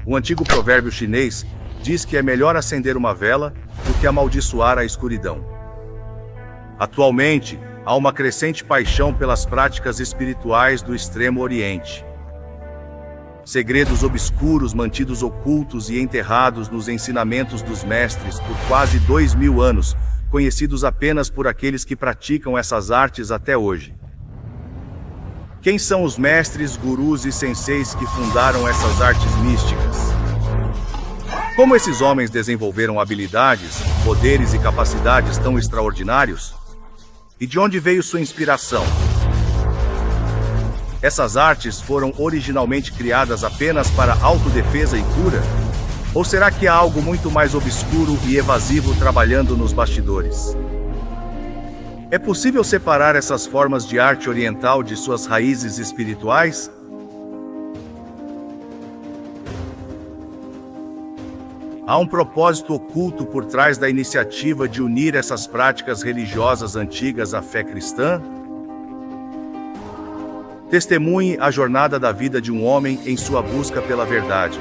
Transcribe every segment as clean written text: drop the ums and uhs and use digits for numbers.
O antigo provérbio chinês diz que é melhor acender uma vela do que amaldiçoar a escuridão. Atualmente, há uma crescente paixão pelas práticas espirituais do Extremo Oriente. Segredos obscuros mantidos ocultos e enterrados nos ensinamentos dos mestres por quase 2000 anos, conhecidos apenas por aqueles que praticam essas artes até hoje. Quem são os mestres, gurus e senseis que fundaram essas artes místicas? Como esses homens desenvolveram habilidades, poderes e capacidades tão extraordinários? E de onde veio sua inspiração? Essas artes foram originalmente criadas apenas para autodefesa e cura? Ou será que há algo muito mais obscuro e evasivo trabalhando nos bastidores? É possível separar essas formas de arte oriental de suas raízes espirituais? Há um propósito oculto por trás da iniciativa de unir essas práticas religiosas antigas à fé cristã? Testemunhe a jornada da vida de um homem em sua busca pela verdade.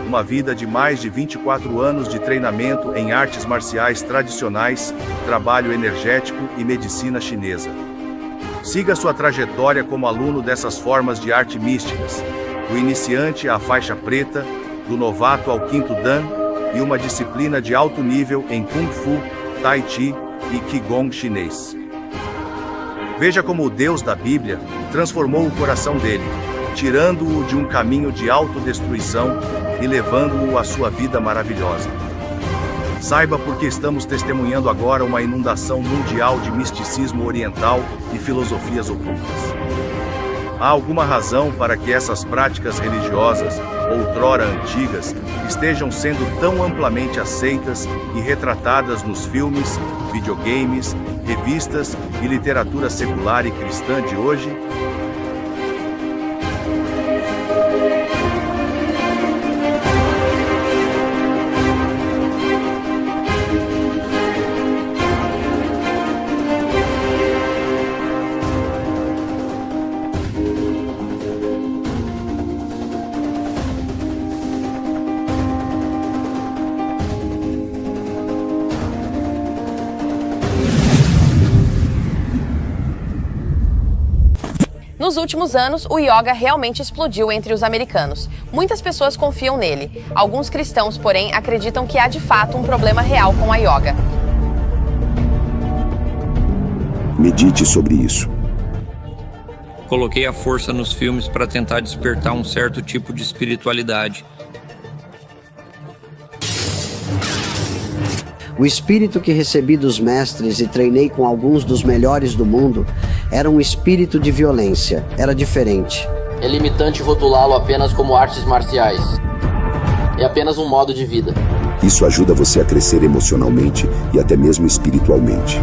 Uma vida de mais de 24 anos de treinamento em artes marciais tradicionais, trabalho energético e medicina chinesa. Siga sua trajetória como aluno dessas formas de arte místicas, do iniciante à faixa preta, do novato ao quinto dan, e uma disciplina de alto nível em Kung Fu, Tai Chi e Qigong chinês. Veja como o Deus da Bíblia transformou o coração dele, tirando-o de um caminho de autodestruição e levando-o à sua vida maravilhosa. Saiba porque estamos testemunhando agora uma inundação mundial de misticismo oriental e filosofias ocultas. Há alguma razão para que essas práticas religiosas, outrora antigas, estejam sendo tão amplamente aceitas e retratadas nos filmes, videogames, revistas e literatura secular e cristã de hoje? Nos últimos anos, o yoga realmente explodiu entre os americanos. Muitas pessoas confiam nele. Alguns cristãos, porém, acreditam que há de fato um problema real com a yoga. Medite sobre isso. Coloquei a força nos filmes para tentar despertar um certo tipo de espiritualidade. O espírito que recebi dos mestres e treinei com alguns dos melhores do mundo era um espírito de violência, era diferente. É limitante rotulá-lo apenas como artes marciais. É apenas um modo de vida. Isso ajuda você a crescer emocionalmente e até mesmo espiritualmente.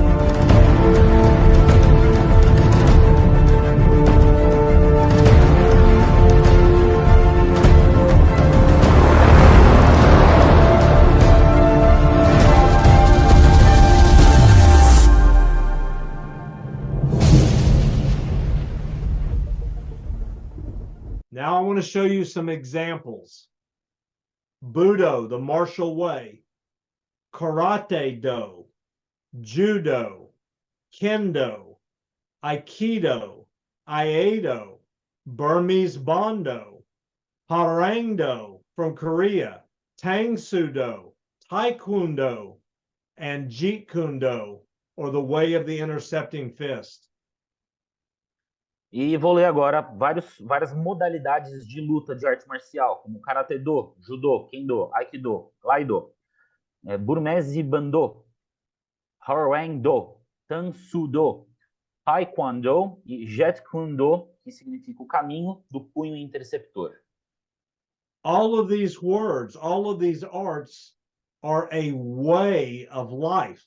Now I want to show you some examples. Budo, the martial way. Karate-do. Judo. Kendo. Aikido. Iaido. Burmese Bondo. Harangdo from Korea. Tangsudo. Taekwondo. And Jeet Kune Do, or the way of the intercepting fist. E vou ler agora várias modalidades de luta de arte marcial, como Karate-do, Judo, Kendo, Aikido, Laido, Burmese Bando, Hwarang-do, Tang-soo-do, Taekwondo e Jeet Kune Do, que significa o caminho do punho interceptor. All of these words, all of these arts are a way of life,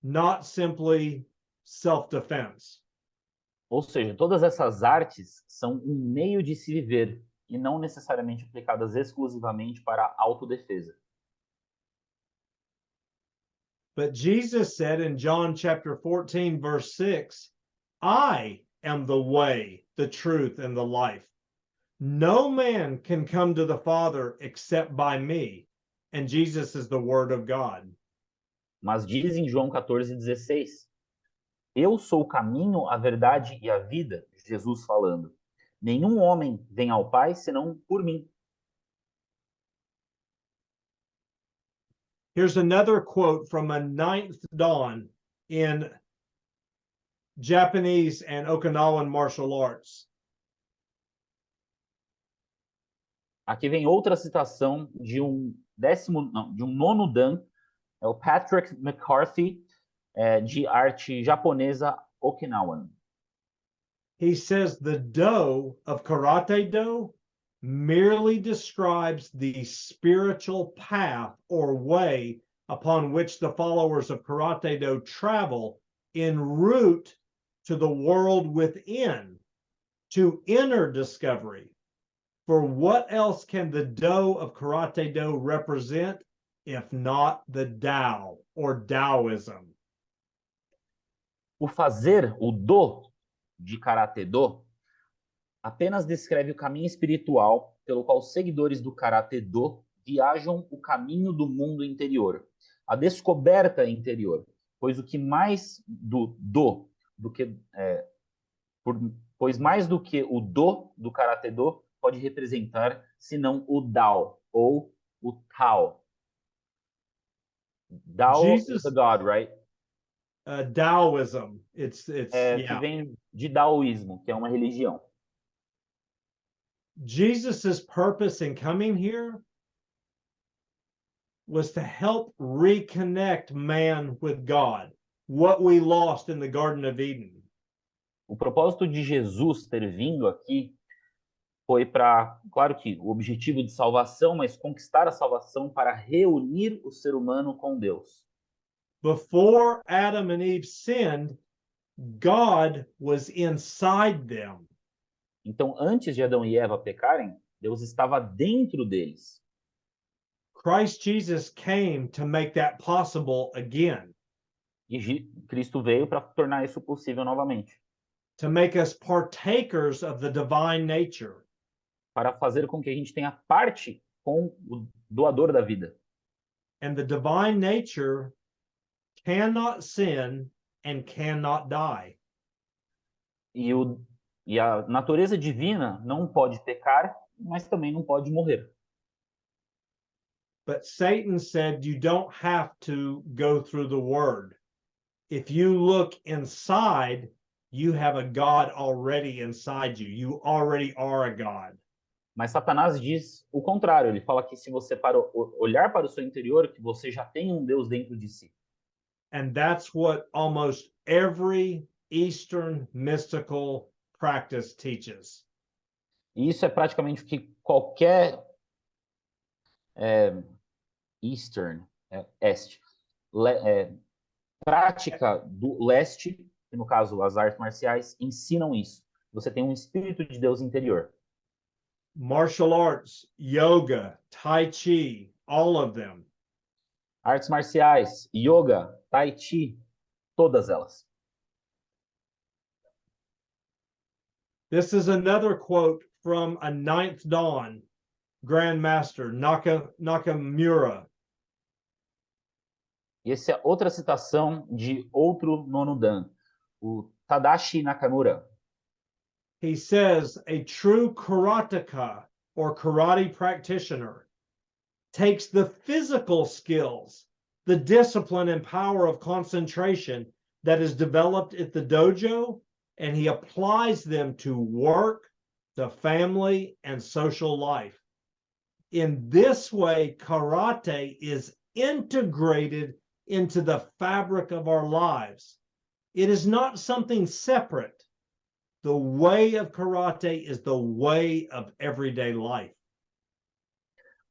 not simply self-defense. Ou seja, todas essas artes são um meio de se viver e não necessariamente aplicadas exclusivamente para a autodefesa. But Jesus said in John chapter 14, verse 6, I am the way, the truth, and the life. No man can come to the Father except by me. And Jesus is the Word of God. Mas diz em João 14,16: Eu sou o caminho, a verdade e a vida, Jesus falando. Nenhum homem vem ao Pai senão por mim. Here's another quote from a Ninth Dawn in Japanese and Okinawan martial arts. Aqui vem outra citação de de um nono Dan, é o Patrick McCarthy, de arte japonesa Okinawan. He says the do of Karate Do merely describes the spiritual path or way upon which the followers of Karate Do travel en route to the world within, to inner discovery. For what else can the Do of Karate Do represent if not the Tao or Taoism? O fazer, o do de Karate Do, apenas descreve o caminho espiritual pelo qual os seguidores do Karate Do viajam o caminho do mundo interior, a descoberta interior, pois o que mais pois mais do que o do Karate Do pode representar senão o Dao ou o Tao. Dao Jesus- is a God, right? Taoism. It's Que vem de daoísmo, que é uma religião. Jesus's purpose in coming here was to help reconnect man with God, what we lost in the Garden of Eden. O propósito de Jesus ter vindo aqui foi para, claro que o objetivo de salvação, mas conquistar a salvação para reunir o ser humano com Deus. Before Adam and Eve sinned, God was inside them. Então, antes de Adão e Eva pecarem, Deus estava dentro deles. Christ Jesus came to make that possible again, E Cristo veio para tornar isso possível novamente, to make us partakers of the divine nature. para fazer com que a gente tenha parte com o doador da vida. And the divine nature cannot sin and cannot die. E a natureza divina não pode pecar, mas também não pode morrer. But Satan said you don't have to go through the word. If you look inside, you have a God already inside you. You already are a God. Mas Satanás diz o contrário. Ele fala que se você olhar para o seu interior, que você já tem um Deus dentro de si. And that's what almost every Eastern mystical practice teaches. E isso é praticamente o que qualquer prática do leste, que no caso as artes marciais, ensinam isso. Você tem um espírito de Deus interior. Martial arts, yoga, tai chi, all of them. Artes marciais, yoga, tai chi, todas elas. This is another quote from a Ninth Dawn Grandmaster, Nakamura. E essa é outra citação de outro nono dan, o Tadashi Nakamura. He says a true karateka or karate practitioner takes the physical skills, the discipline and power of concentration that is developed at the dojo, and he applies them to work, to family, and social life. In this way, karate is integrated into the fabric of our lives. It is not something separate. The way of karate is the way of everyday life.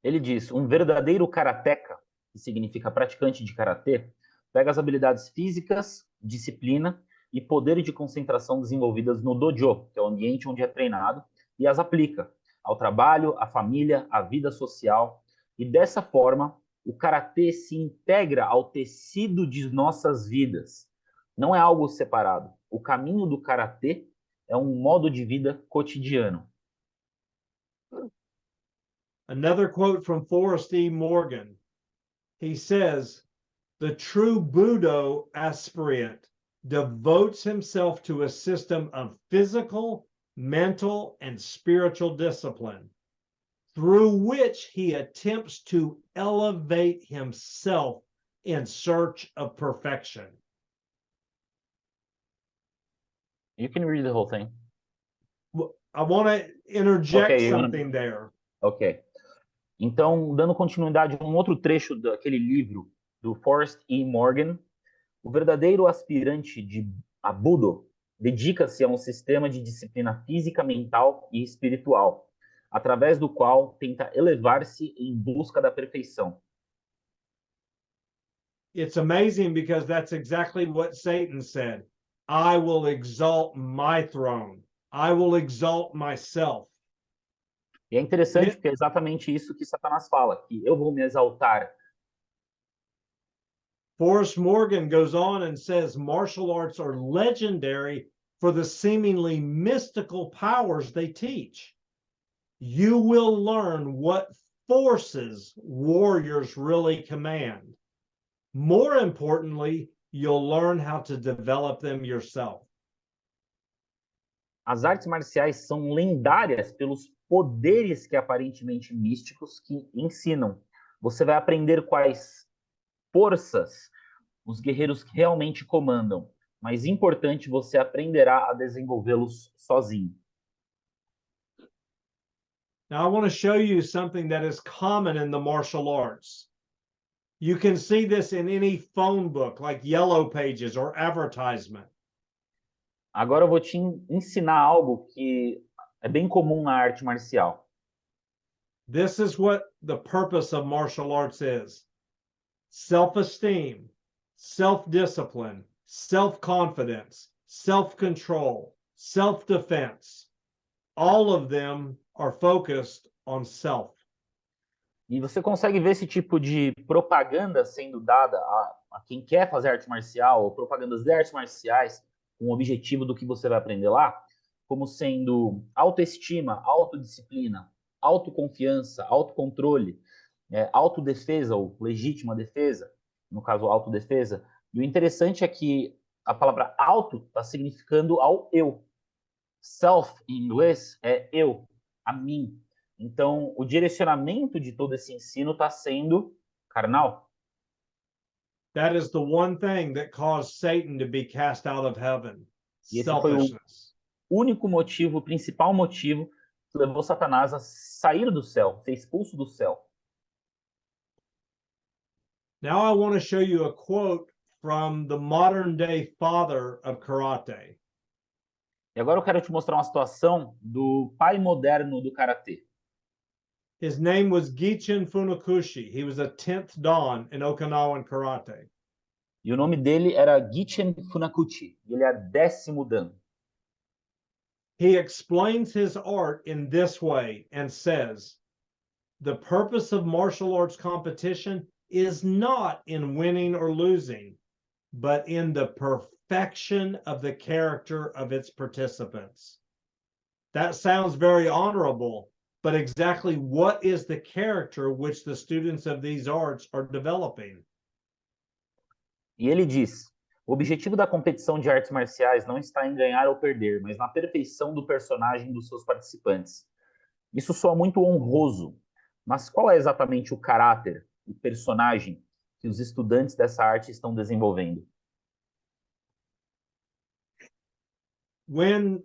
Ele diz, um verdadeiro karateka, que significa praticante de karatê, pega as habilidades físicas, disciplina e poder de concentração desenvolvidas no dojo, que é o ambiente onde é treinado, e as aplica ao trabalho, à família, à vida social. E dessa forma, o karatê se integra ao tecido de nossas vidas. Não é algo separado. O caminho do karatê é um modo de vida cotidiano. Another quote from Forrest E. Morgan. He says, "The true Budo aspirant devotes himself to a system of physical, mental, and spiritual discipline, through which he attempts to elevate himself in search of perfection." You can read the whole thing. I want to interject Okay, something there. Ok. Então, dando continuidade a um outro trecho daquele livro do Forrest E. Morgan, o verdadeiro aspirante a Budo dedica-se a um sistema de disciplina física, mental e espiritual, através do qual tenta elevar-se em busca da perfeição. It's amazing because that's exactly what Satan said. I will exalt my throne. I will exalt myself. E é interessante porque é exatamente isso que Satanás fala, que eu vou me exaltar. Forrest Morgan goes on and says martial arts are legendary for the seemingly mystical powers they teach. You will learn what forces warriors really command. More importantly, you'll learn how to develop them yourself. As artes marciais são lendárias pelos poderes que aparentemente místicos que ensinam. Você vai aprender quais forças os guerreiros realmente comandam, mas importante, você aprenderá a desenvolvê-los sozinho. Now I want to show you something that is common in the martial arts. You can see this in any phone book like Yellow Pages or advertisement. Agora eu vou te ensinar algo que é bem comum na arte marcial. This is what the purpose of martial arts is. Self-esteem, self-discipline, self-confidence, self-control, self-defense. All of them are focused on self. E você consegue ver esse tipo de propaganda sendo dada a quem quer fazer arte marcial, ou propagandas de artes marciais, com o objetivo do que você vai aprender lá, como sendo autoestima, autodisciplina, autoconfiança, autocontrole, autodefesa ou legítima defesa, no caso autodefesa. E o interessante é que a palavra auto está significando ao eu. Self, em inglês, é eu, a mim. Então, o direcionamento de todo esse ensino está sendo carnal. That is the one thing that caused Satan to be cast out of heaven. E esse foi o único motivo, o principal motivo que levou Satanás a sair do céu, ser expulso do céu. Now I want to show you a quote from the modern day father of karate. E agora eu quero te mostrar uma situação do pai moderno do karatê. His name was Gichin Funakoshi. He was a 10th Dan in Okinawan karate. E o nome dele era Gichin Funakoshi. E ele é 10º Dan. He explains his art in this way and says, "The purpose of martial arts competition is not in winning or losing, but in the perfection of the character of its participants." That sounds very honorable, but exactly what is the character which the students of these arts are developing? E ele diz: o objetivo da competição de artes marciais não está em ganhar ou perder, mas na perfeição do personagem dos seus participantes. Isso soa muito honroso, mas qual é exatamente o caráter, o personagem que os estudantes dessa arte estão desenvolvendo? When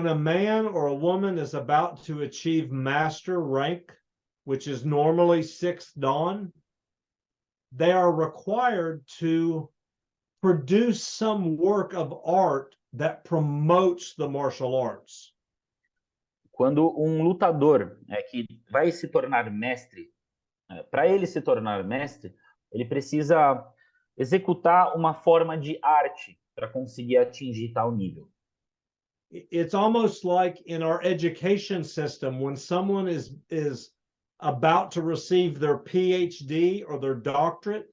a man or a woman is about to achieve master rank, which is normally 6th Dan, they are required to produce some work of art that promotes the martial arts. Quando um lutador que vai se tornar mestre, para ele se tornar mestre, ele precisa executar uma forma de arte para conseguir atingir tal nível. It's almost like in our education system, when someone is about to receive their PhD or their doctorate,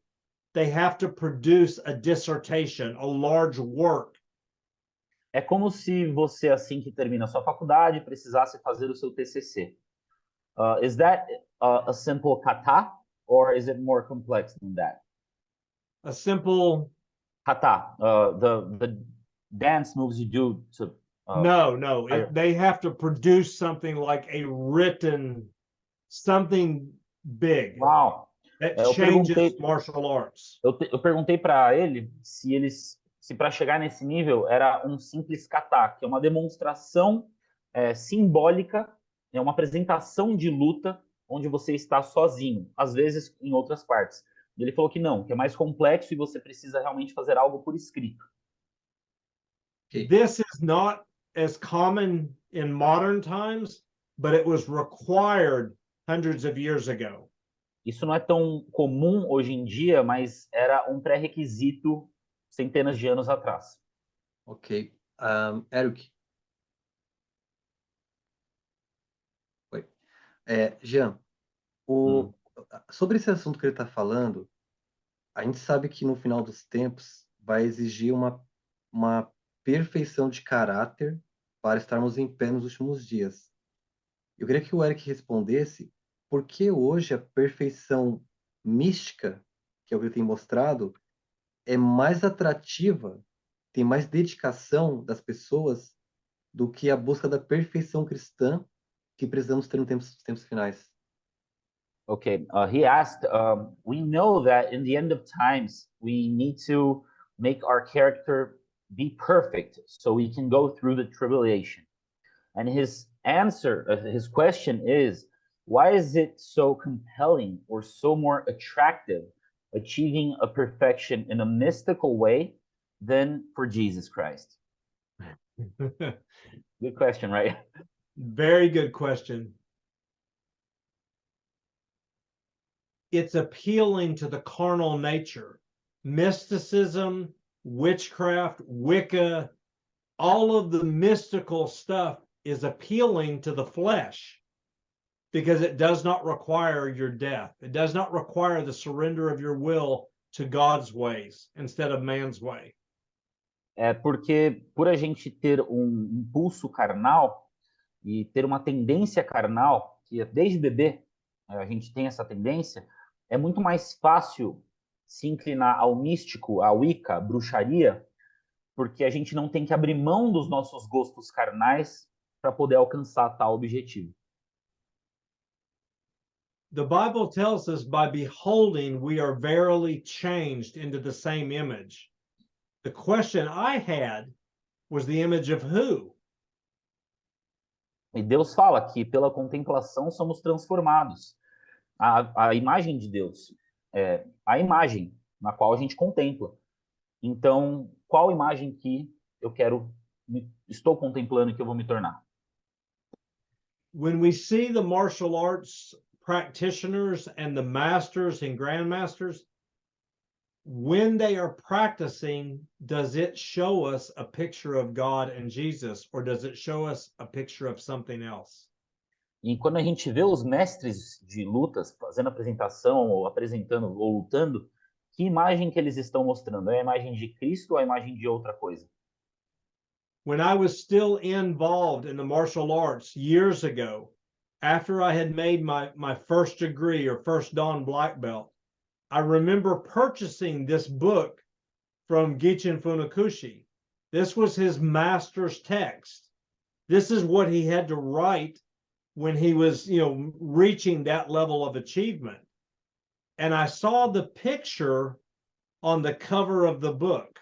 they have to produce a dissertation, a large work. É como se você, assim que termina a sua faculdade, precisasse fazer o seu TCC. Is that a simple kata, or is it more complex than that? A simple Kata, the dance moves you do to. no. I- They have to produce something like a written something big Uau! that Eu changes perguntei- martial arts. Eu perguntei para ele se para chegar nesse nível era um simples kata, que é uma demonstração simbólica, é uma apresentação de luta onde você está sozinho, às vezes em outras partes. E ele falou que não, que é mais complexo e você precisa realmente fazer algo por escrito. This is not as common in modern times, but it was required hundreds of years ago. Isso não é tão comum hoje em dia, mas era um pré-requisito centenas de anos atrás. Ok. Eric. Oi. Jean, sobre esse assunto que ele está falando, a gente sabe que no final dos tempos vai exigir uma perfeição de caráter para estarmos em pé nos últimos dias. Eu queria que o Eric respondesse por que hoje a perfeição mística, que é o que ele tem mostrado, é mais atrativa, tem mais dedicação das pessoas do que a busca da perfeição cristã que precisamos ter nos tempos finais. Okay, he asked, we know that in the end of times, we need to make our character be perfect so we can go through the tribulation. And his answer, his question is, why is it so compelling or so more attractive achieving a perfection in a mystical way than for Jesus Christ? Good question, right? Very good question. It's appealing to the carnal nature. Mysticism, witchcraft, Wicca, all of the mystical stuff is appealing to the flesh because it does not require your death. It does not require the surrender of your will to God's ways instead of man's way. É porque por a gente ter um impulso carnal e ter uma tendência carnal, que desde bebê a gente tem essa tendência, é muito mais fácil se inclinar ao místico, à Wicca, à bruxaria, porque a gente não tem que abrir mão dos nossos gostos carnais para poder alcançar tal objetivo. The Bible tells us by beholding, we are verily changed into the same image. The question I had was the image of who? E Deus fala que pela contemplação somos transformados. A imagem de Deus é a imagem na qual a gente contempla. Então, qual imagem que eu estou contemplando que eu vou me tornar? When we see the martial arts practitioners and the masters and grandmasters, when they are practicing, does it show us a picture of God and Jesus, or does it show us a picture of something else? E quando a gente vê os mestres de lutas fazendo apresentação, ou apresentando, ou lutando, que imagem que eles estão mostrando? É a imagem de Cristo ou a imagem de outra coisa? When I was still involved in the martial arts years ago, after I had made my first degree or first Dan black belt, I remember purchasing this book from Gichin Funakoshi. This was his master's text. This is what he had to write when he was, reaching that level of achievement. And I saw the picture on the cover of the book.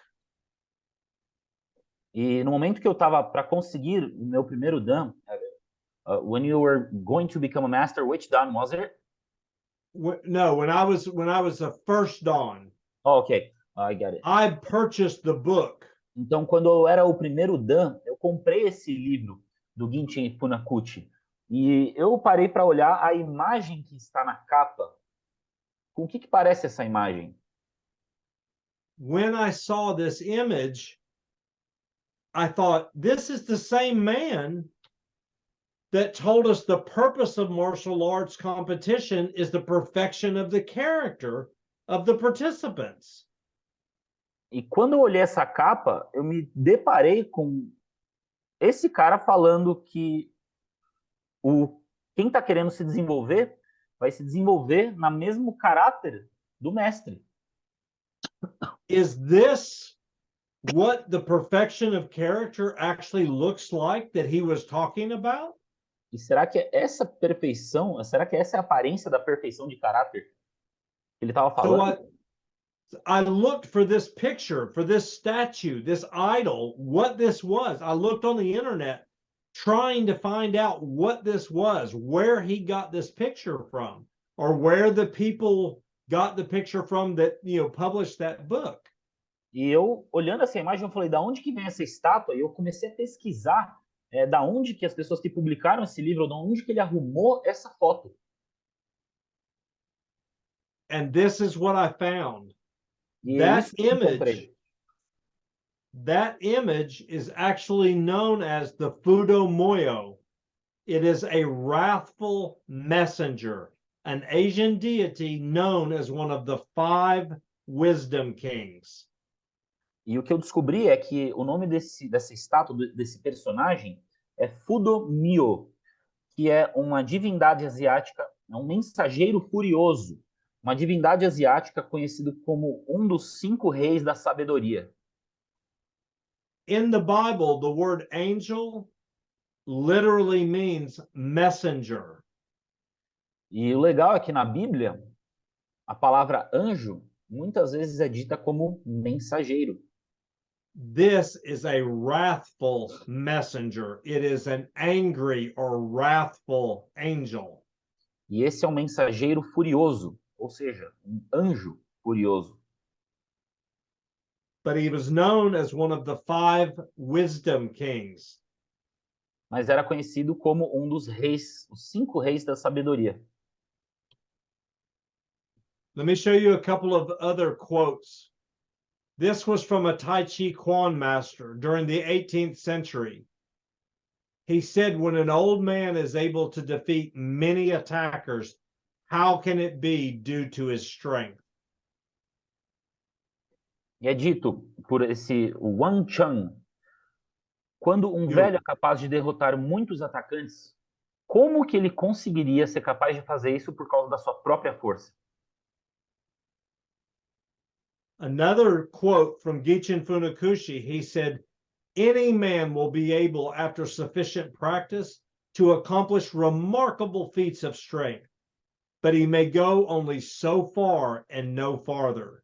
E no momento que eu estava para conseguir o meu primeiro Dan, when you were going to become a master, which Dan was it? No, when I was a first Dan. Oh, okay, I get it. I purchased the book. Então, quando eu era o primeiro Dan, eu comprei esse livro do Gichin Funakoshi. E eu parei para olhar a imagem que está na capa. Com o que parece essa imagem? When I saw this image, I thought, this is the same man that told us the purpose of martial arts competition is the perfection of the character of the participants. E quando eu olhei essa capa, eu me deparei com esse cara falando que o quem está querendo se desenvolver vai se desenvolver no mesmo caráter do mestre. Is this what the perfection of character actually looks like that he was talking about? E será que essa perfeição, será que essa é a aparência da perfeição de caráter que ele estava So falando? I looked for this picture, for this statue, this idol, what this was. I looked on the internet trying to find out what this was, where he got this picture from, or where the people got the picture from that, published that book. E eu, olhando essa imagem, eu falei, da onde que vem essa estátua? E eu comecei a pesquisar da onde que as pessoas que publicaram esse livro, da onde que ele arrumou essa foto. And this is what I found. E é isso que eu That encontrei. image is actually known as the Fudo Moyo. It is a wrathful messenger, an Asian deity known as one of the 5 wisdom kings. E o que eu descobri é que o nome dessa estátua, desse personagem, é Fudo Myo, que é uma divindade asiática, é um mensageiro furioso, uma divindade asiática conhecido como um dos 5 reis da sabedoria. In the Bible, the word angel literally means messenger. E o legal é que na Bíblia, a palavra anjo muitas vezes é dita como mensageiro. This is a wrathful messenger. It is an angry or wrathful angel. E esse é um mensageiro furioso, ou seja, um anjo furioso. But he was known as one of the 5 wisdom kings. Mas era conhecido como um dos reis, os 5 reis da sabedoria. Let me show you a couple of other quotes. This was from a Tai Chi Quan master during the 18th century. He said, when an old man is able to defeat many attackers, how can it be due to his strength? E é dito por esse Wang Chang, quando um velho é capaz de derrotar muitos atacantes, como que ele conseguiria ser capaz de fazer isso por causa da sua própria força? Another quote from Gichin Funakoshi, he said, any man will be able, after sufficient practice, to accomplish remarkable feats of strength, but he may go only so far and no farther.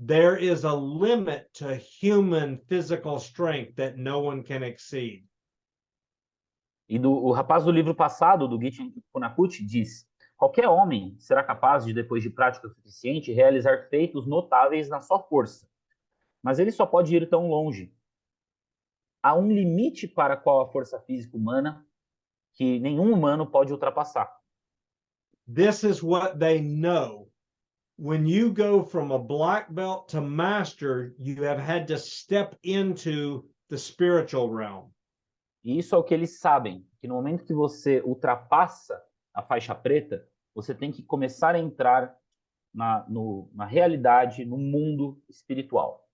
There is a limit to human physical strength that no one can exceed. E o rapaz do livro passado, do Gichin Funakoshi, diz: qualquer homem será capaz de, depois de prática suficiente, realizar feitos notáveis na sua força. Mas ele só pode ir tão longe. Há um limite para qual a força física humana que nenhum humano pode ultrapassar. This is what they know. When you go from a black belt to master, you have had to step into the spiritual realm. E isso é o que eles sabem, que no momento que você ultrapassa a faixa preta, você tem que começar a entrar na realidade, no mundo espiritual.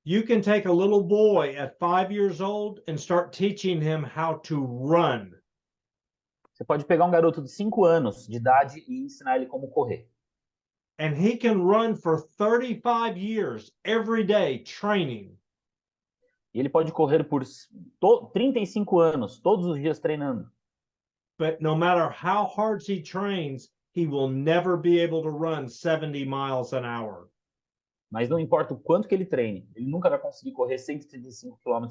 You can take a little boy at 5 years old and start teaching him how to run. Você pode pegar um garoto de 5 anos de idade e ensinar ele como correr. And he can run for 35 years every day training. E ele pode correr por 35 anos, todos os dias treinando. But no matter how hard he trains, he will never be able to run 70 miles an hour. Mas não importa o quanto que ele treine, ele nunca vai conseguir correr 135 km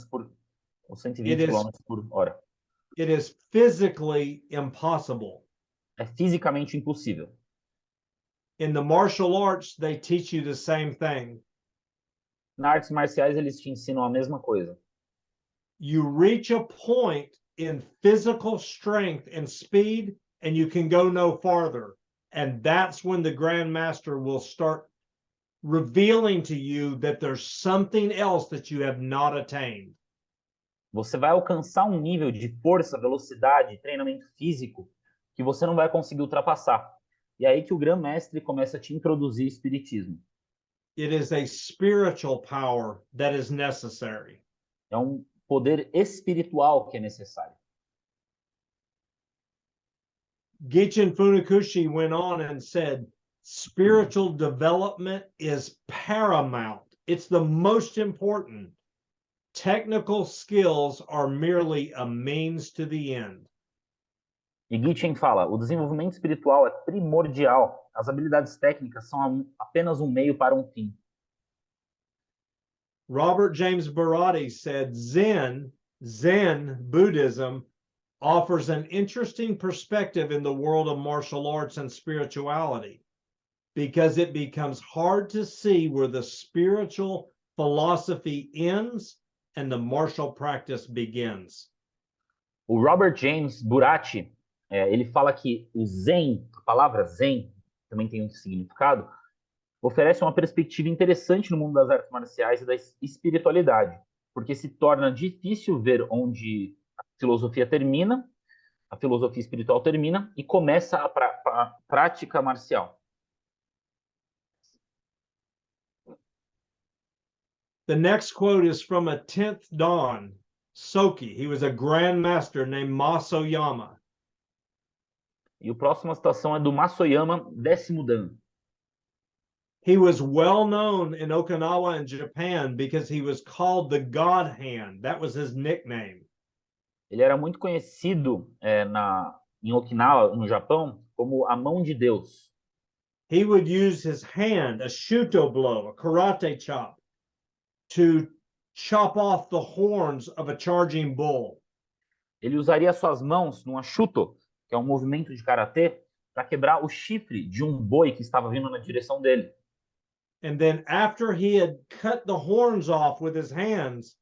ou 120 km por hora. It is physically impossible. É fisicamente impossível. In the martial arts, they teach you the same thing. Na artes marciais, eles te ensinam a mesma coisa. You reach a point in physical strength and speed, and you can go no farther. And that's when the Grandmaster will start revealing to you that there's something else that you have not attained. Você vai alcançar um nível de força, velocidade, treinamento físico que você não vai conseguir ultrapassar. E é aí que o Grão-Mestre começa a te introduzir o espiritismo. It is a spiritual power that is necessary. É um poder espiritual que é necessário. Gichin Funakoshi went on and said, spiritual development is paramount. It's the most important. Technical skills are merely a means to the end. E Gitchen fala, o desenvolvimento espiritual é primordial. As habilidades técnicas são apenas um meio para um fim. Robert James Barati said, Zen Buddhism, offers an interesting perspective in the world of martial arts and spirituality, because it becomes hard to see where the spiritual philosophy ends and the martial practice begins. O Robert James Barati, ele fala que o Zen, a palavra Zen, também tem um significado, oferece uma perspectiva interessante no mundo das artes marciais e da espiritualidade, porque se torna difícil ver onde a filosofia termina, a filosofia espiritual termina e começa a prática marcial. The next quote is from a 10th Dan, Soki. He was a grandmaster named Masoyama. E a próxima citação é do Masoyama, 10º Dan. He was well known in Okinawa and Japan because he was called the God Hand. That was his nickname. Ele era muito conhecido em Okinawa, no Japão, como a mão de Deus. He would use his hand, a shuto blow, a karate chop, to chop off the horns of a charging bull. Ele usaria suas mãos num ashuto, que é um movimento de karatê, para quebrar o chifre de um boi que estava vindo na direção dele. And then after he had cut the horns off with his hands,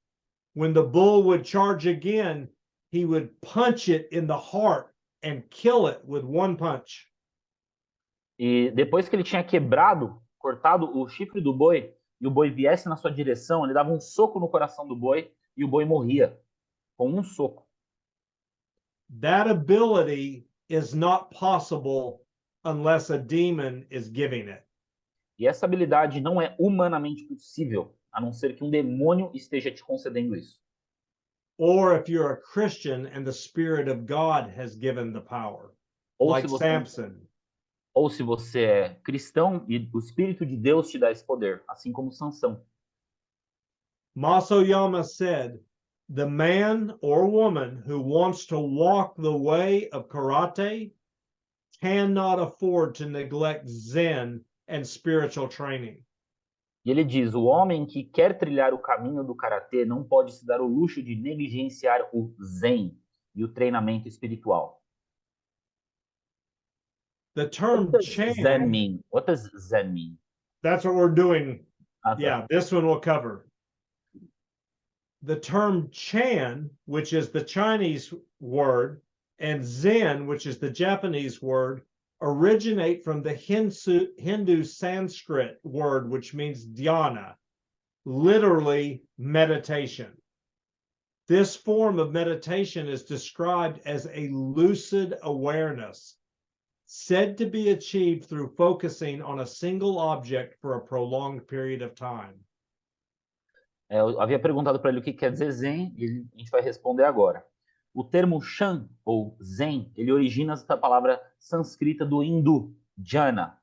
when the bull would charge again, he would punch it in the heart and kill it with one punch. E depois que ele tinha cortado o chifre do boi, e o boi viesse na sua direção, ele dava um soco no coração do boi e o boi morria com um soco. That ability is not possible unless a demon is giving it. E essa habilidade não é humanamente possível, a não ser que um demônio esteja te concedendo isso. Or if you're a Christian and the Spirit of God has given the power, like Samson. Ou se você é cristão e o Espírito de Deus te dá esse poder, assim como Sansão. Masoyama said, the man or woman who wants to walk the way of karate cannot afford to neglect Zen and spiritual training. E ele diz, o homem que quer trilhar o caminho do karatê não pode se dar o luxo de negligenciar o Zen e o treinamento espiritual. The term What does Chan, Zen mean? What does Zen mean? that's what we're doing. Okay. Yeah, this one we'll cover. The term Chan, which is the Chinese word, and Zen, which is the Japanese word, originate from the Hindu Sanskrit word, which means dhyana, literally meditation. This form of meditation is described as a lucid awareness, said to be achieved through focusing on a single object for a prolonged period of time. Eu havia perguntado para ele o que quer dizer Zen e a gente vai responder agora. O termo Chan, ou Zen, ele origina essa palavra sânscrita do hindu, jhana,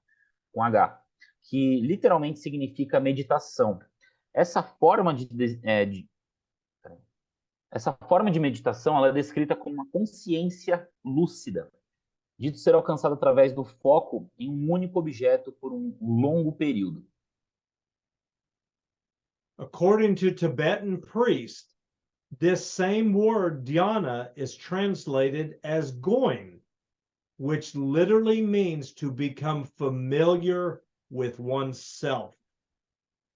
com H, que literalmente significa meditação. Essa forma de meditação ela é descrita como uma consciência lúcida, dito ser alcançada através do foco em um único objeto por um longo período. According to Tibetan priests, this same word dhyana is translated as going, which literally means to become familiar with oneself.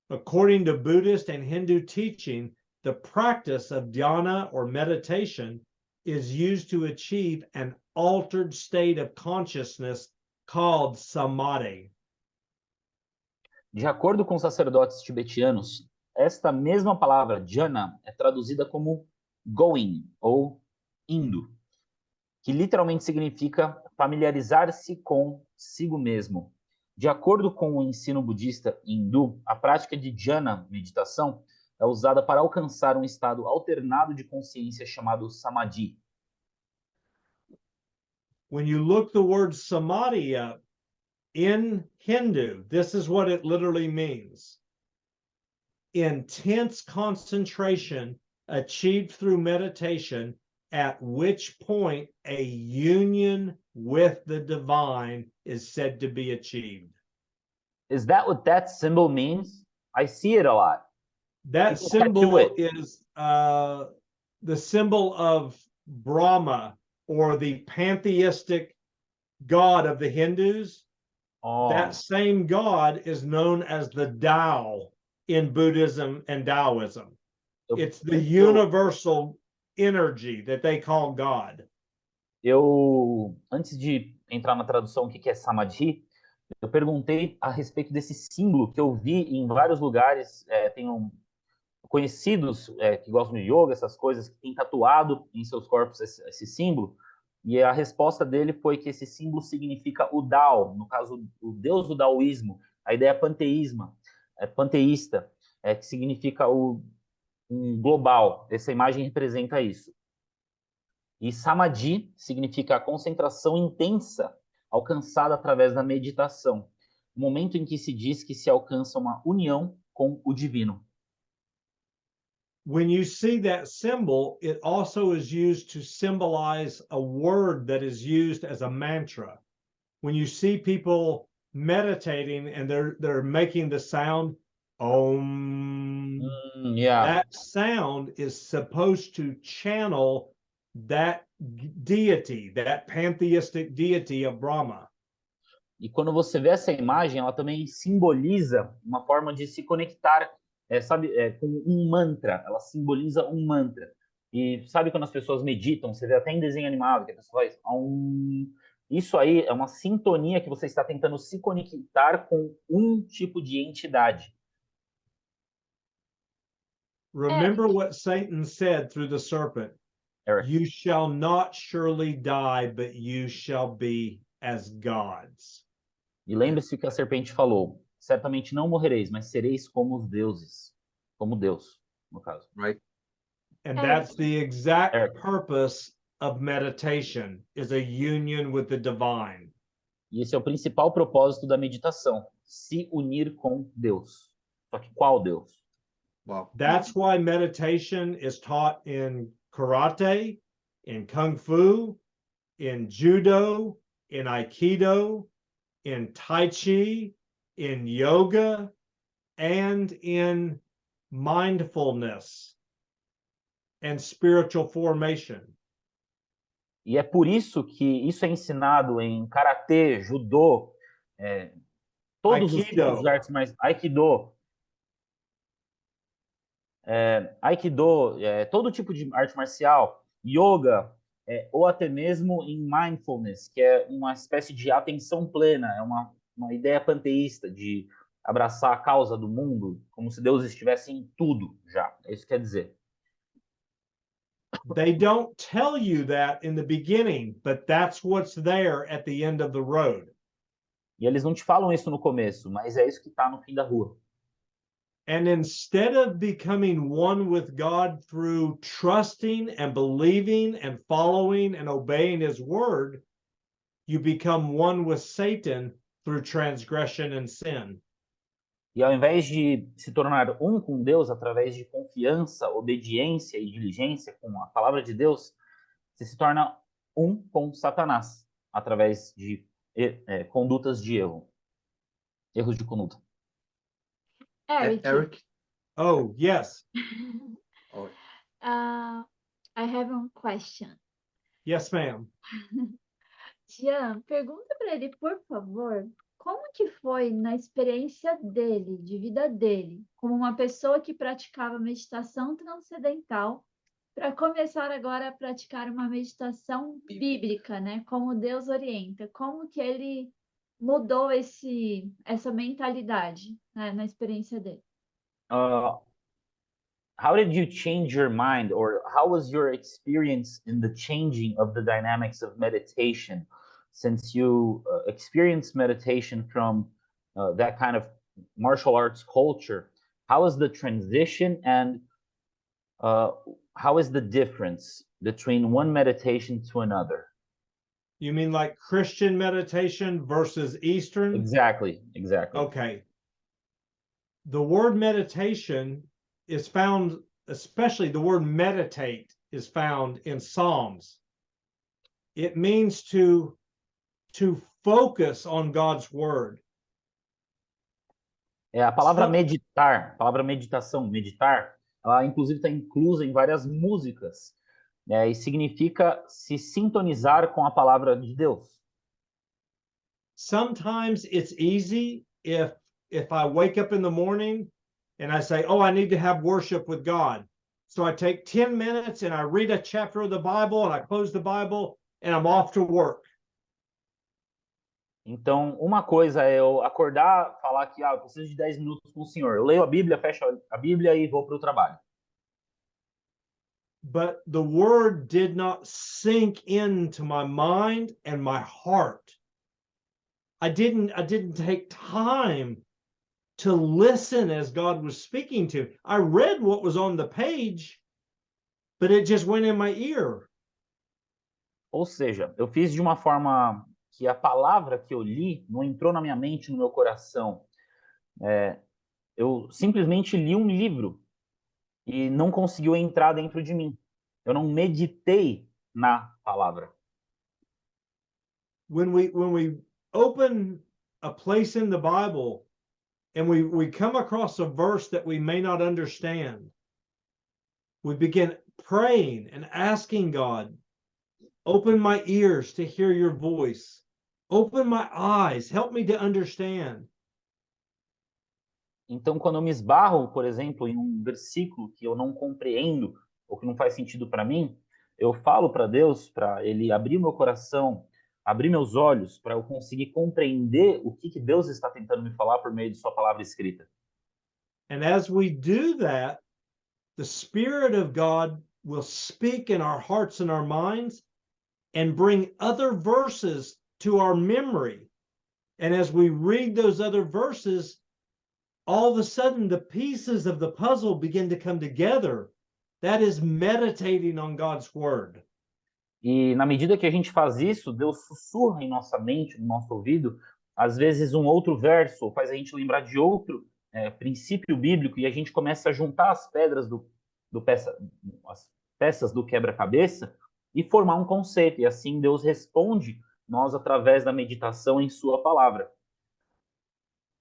According to Buddhist and Hindu teaching, the practice of dhyana or meditation is used to achieve an altered state of consciousness called samadhi. De acordo com sacerdotes tibetianos, esta mesma palavra, jhana, é traduzida como going, ou indo, que literalmente significa familiarizar-se consigo mesmo. De acordo com o ensino budista e hindu, a prática de jhana, meditação, é usada para alcançar um estado alternado de consciência chamado samadhi. when you look the word samadhi up in Hindu, this is what it literally means. Intense concentration achieved through meditation, at which point a union with the divine is said to be achieved. Is that what that symbol means? I see it a lot. That People tattoo symbol it. is the symbol of Brahma, or the pantheistic god of the Hindus. Oh, That same god is known as the Tao in Buddhism and Taoism. It's the universal energy that they call God. Antes de entrar na tradução, o que é Samadhi, eu perguntei a respeito desse símbolo que eu vi em vários lugares. Tenho conhecidos que gostam de yoga, essas coisas, que têm tatuado em seus corpos esse símbolo. E a resposta dele foi que esse símbolo significa o Tao, no caso, o deus do daoísmo, a ideia panteísta, que significa um global. Essa imagem representa isso. E Samadhi significa a concentração intensa alcançada através da meditação, o momento em que se diz que se alcança uma união com o divino. When you see that symbol, it also is used to symbolize a word that is used as a mantra. When you see people meditating and they're making the sound Om, that sound is supposed to channel that deity, that pantheistic deity of Brahma. E quando você vê essa imagem, ela também simboliza uma forma de se conectar, com um mantra. Ela simboliza um mantra. E sabe quando as pessoas meditam, você vê até em desenho animado, que a pessoa faz isso aí é uma sintonia que você está tentando se conectar com um tipo de entidade. Remember what Satan said through the serpent. Eric. You shall not surely die, but you shall be as gods. E lembre-se o que a serpente falou. Certamente não morrereis, mas sereis como os deuses. Como Deus, no caso. Right. And that's the exact purpose of meditation, is a union with the divine. E esse é o principal propósito da meditação. Se unir com Deus. Só que qual Deus? Wow. That's why meditation is taught in karate, in kung fu, in judo, in aikido, in tai chi, in yoga, and in mindfulness and spiritual formation. E é por isso que isso é ensinado em karatê, judô, todos os tipos de artes marciais, aikido, todo tipo de arte marcial, yoga, ou até mesmo em mindfulness, que é uma espécie de atenção plena, é uma ideia panteísta de abraçar a causa do mundo, como se Deus estivesse em tudo já. É isso que quer dizer. They don't tell you that in the beginning, but that's what's there at the end of the road. E eles não te falam isso no começo, mas é isso que está no fim da rua. And instead of becoming one with God through trusting and believing and following and obeying his word, you become one with Satan through transgression and sin. E ao invés de se tornar um com Deus através de confiança, obediência e diligência com a palavra de Deus, você se torna um com Satanás através de condutas de erro. Erros de conduta. Eric. Oh, yes. I have one question. Yes, ma'am. Jean, pergunta para ele, por favor, como que foi na experiência dele, de vida dele, como uma pessoa que praticava meditação transcendental, para começar agora a praticar uma meditação bíblica, né? Como Deus orienta. Como que ele mudou essa mentalidade, né, na experiência dele? How did you change your mind, or how was your experience in the changing of the dynamics of meditation, since you experienced meditation from that kind of martial arts culture? How is the transition, and how is the difference between one meditation to another? You mean like Christian meditation versus Eastern? Exactly. Okay. The word meditation is found, especially the word meditate is found in Psalms. It means to focus on God's word. A palavra meditar, a palavra meditação, meditar, ela inclusive está inclusa em várias músicas, e significa se sintonizar com a palavra de Deus. Sometimes it's easy if I wake up in the morning and I say, oh, I need to have worship with God. So I take 10 minutes and I read a chapter of the Bible and I close the Bible and I'm off to work. Então, uma coisa é eu acordar, falar que eu preciso de 10 minutos com o Senhor. Eu leio a Bíblia, fecho a Bíblia e vou para o trabalho. But the word did not sink into my mind and my heart. I didn't take time to listen as God was speaking to me. I read what was on the page, but it just went in my ear. Ou seja, eu fiz de uma forma que a palavra que eu li não entrou na minha mente, no meu coração. Eu simplesmente li um livro e não conseguiu entrar dentro de mim. Eu não meditei na palavra. When we open a place in the Bible and we come across a verse that we may not understand, we begin praying and asking God, open my ears to hear your voice. Open my eyes, help me to understand. Então, quando eu me esbarro, por exemplo, em um versículo que eu não compreendo ou que não faz sentido para mim, eu falo para Deus, para Ele abrir o meu coração, abrir meus olhos, para eu conseguir compreender o que Deus está tentando me falar por meio de Sua palavra escrita. And as we do that, the Spirit of God will speak in our hearts and our minds and bring other verses to our memory. And as we read those other verses, all of a sudden the pieces of the puzzle begin to come together. That is meditating on God's word. E na medida que a gente faz isso, Deus sussurra em nossa mente, no nosso ouvido, às vezes um outro verso, ou faz a gente lembrar de outro princípio bíblico, e a gente começa a juntar as pedras as peças do quebra-cabeça e formar um conceito. E assim Deus responde nós através da meditação em Sua palavra.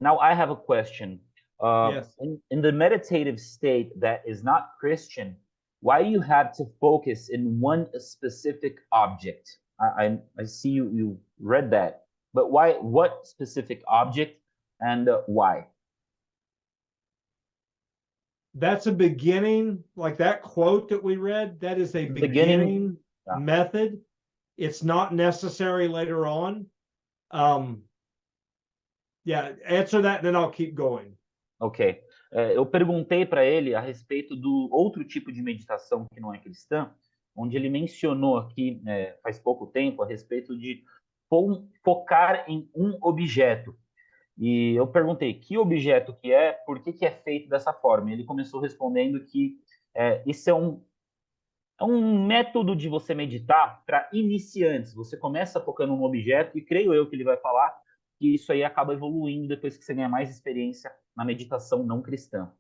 Now I have a question. Yes. In the meditative state that is not Christian, why do you have to focus in one specific object? I see you read that, but why? What specific object and why? That's a beginning, like that quote that we read, that is a beginning method. It's not necessary later on. Yeah, answer that, and then I'll keep going. Ok. Eu perguntei para ele a respeito do outro tipo de meditação que não é cristã, onde ele mencionou aqui, faz pouco tempo, a respeito de focar em um objeto. E eu perguntei que objeto que é, por que é feito dessa forma. E ele começou respondendo que isso é um método de você meditar para iniciantes. Você começa focando um objeto e creio eu que ele vai falar que isso aí acaba evoluindo depois que você ganha mais experiência na meditação não cristã.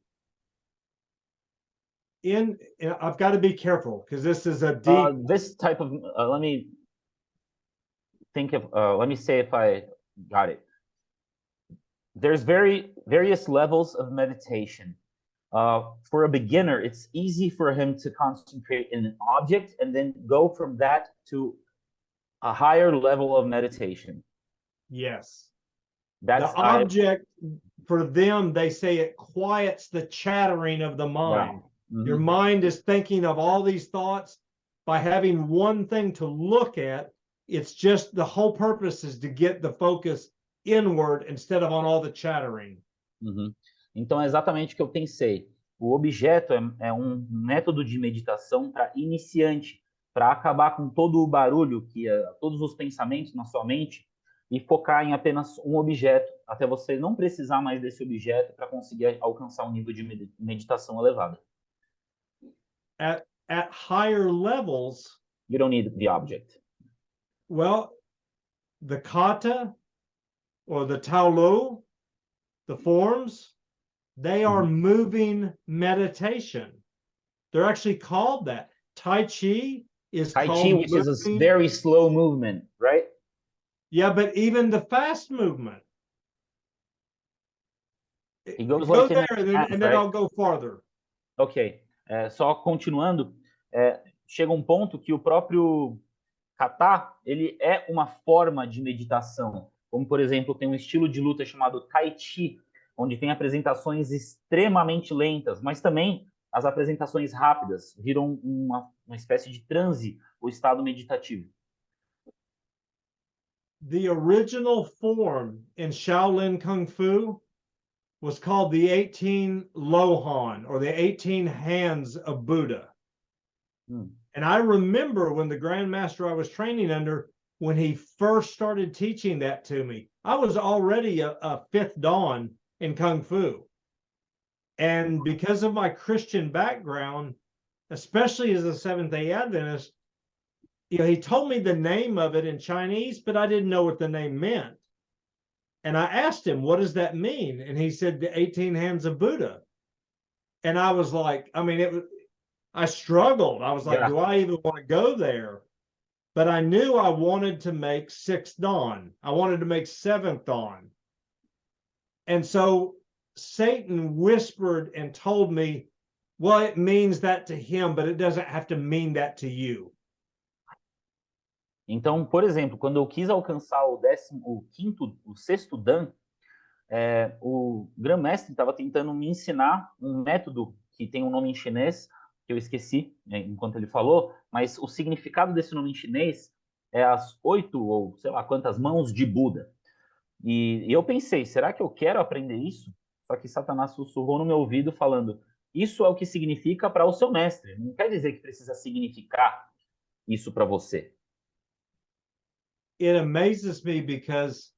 I've got to be careful because this is a deep. This type of let me think of let me say if I got it. There's various levels of meditation. For a beginner, it's easy for him to concentrate in an object and then go from that to a higher level of meditation. Yes. That's the object for them, they say it quiets the chattering of the mind. Yeah. Mm-hmm. Your mind is thinking of all these thoughts. By having one thing to look at, it's just the whole purpose is to get the focus inward instead of on all the chattering. Uhum. Então é exatamente o que eu pensei. O objeto é um método de meditação para iniciante, para acabar com todo o barulho, todos os pensamentos na sua mente, e focar em apenas um objeto, até você não precisar mais desse objeto para conseguir alcançar um nível de meditação elevado. At higher levels, you don't need the object. Well, the kata or the taolu, the forms, they are moving meditation. They're actually called that. Tai Chi is Tai Chi, called which is a moving. very slow movement, right? Yeah, but even the fast movement. It goes Go like in there a and half, then right? I'll go farther. Ok, só continuando, chega um ponto que o próprio kata, ele é uma forma de meditação. Como, por exemplo, tem um estilo de luta chamado Tai Chi, onde tem apresentações extremamente lentas, mas também as apresentações rápidas viram uma espécie de transe, o estado meditativo. The original form in Shaolin Kung Fu was called the 18 Lohan, or the 18 hands of Buddha. And I remember when the Grandmaster I was training under, when he first started teaching that to me, I was already a fifth Dan in Kung Fu. And because of my Christian background, especially as a Seventh-day Adventist, he told me the name of it in Chinese, but I didn't know what the name meant. And I asked him, what does that mean? And he said, the 18 hands of Buddha. And I was like, I struggled. I was like, do I even want to go there? But I knew I wanted to make sixth Dan. I wanted to make seventh Dan. And so Satan whispered and told me, well, it means that to him, but it doesn't have to mean that to you. Então, por exemplo, quando eu quis alcançar o sexto Dan, o Grã-Mestre estava tentando me ensinar um método que tem um nome em chinês, que eu esqueci, enquanto ele falou, mas o significado desse nome em chinês é as 8 ou sei lá quantas mãos de Buda. E eu pensei, será que eu quero aprender isso? Só que Satanás sussurrou no meu ouvido falando, isso é o que significa para o seu mestre, não quer dizer que precisa significar isso para você. It amazes me because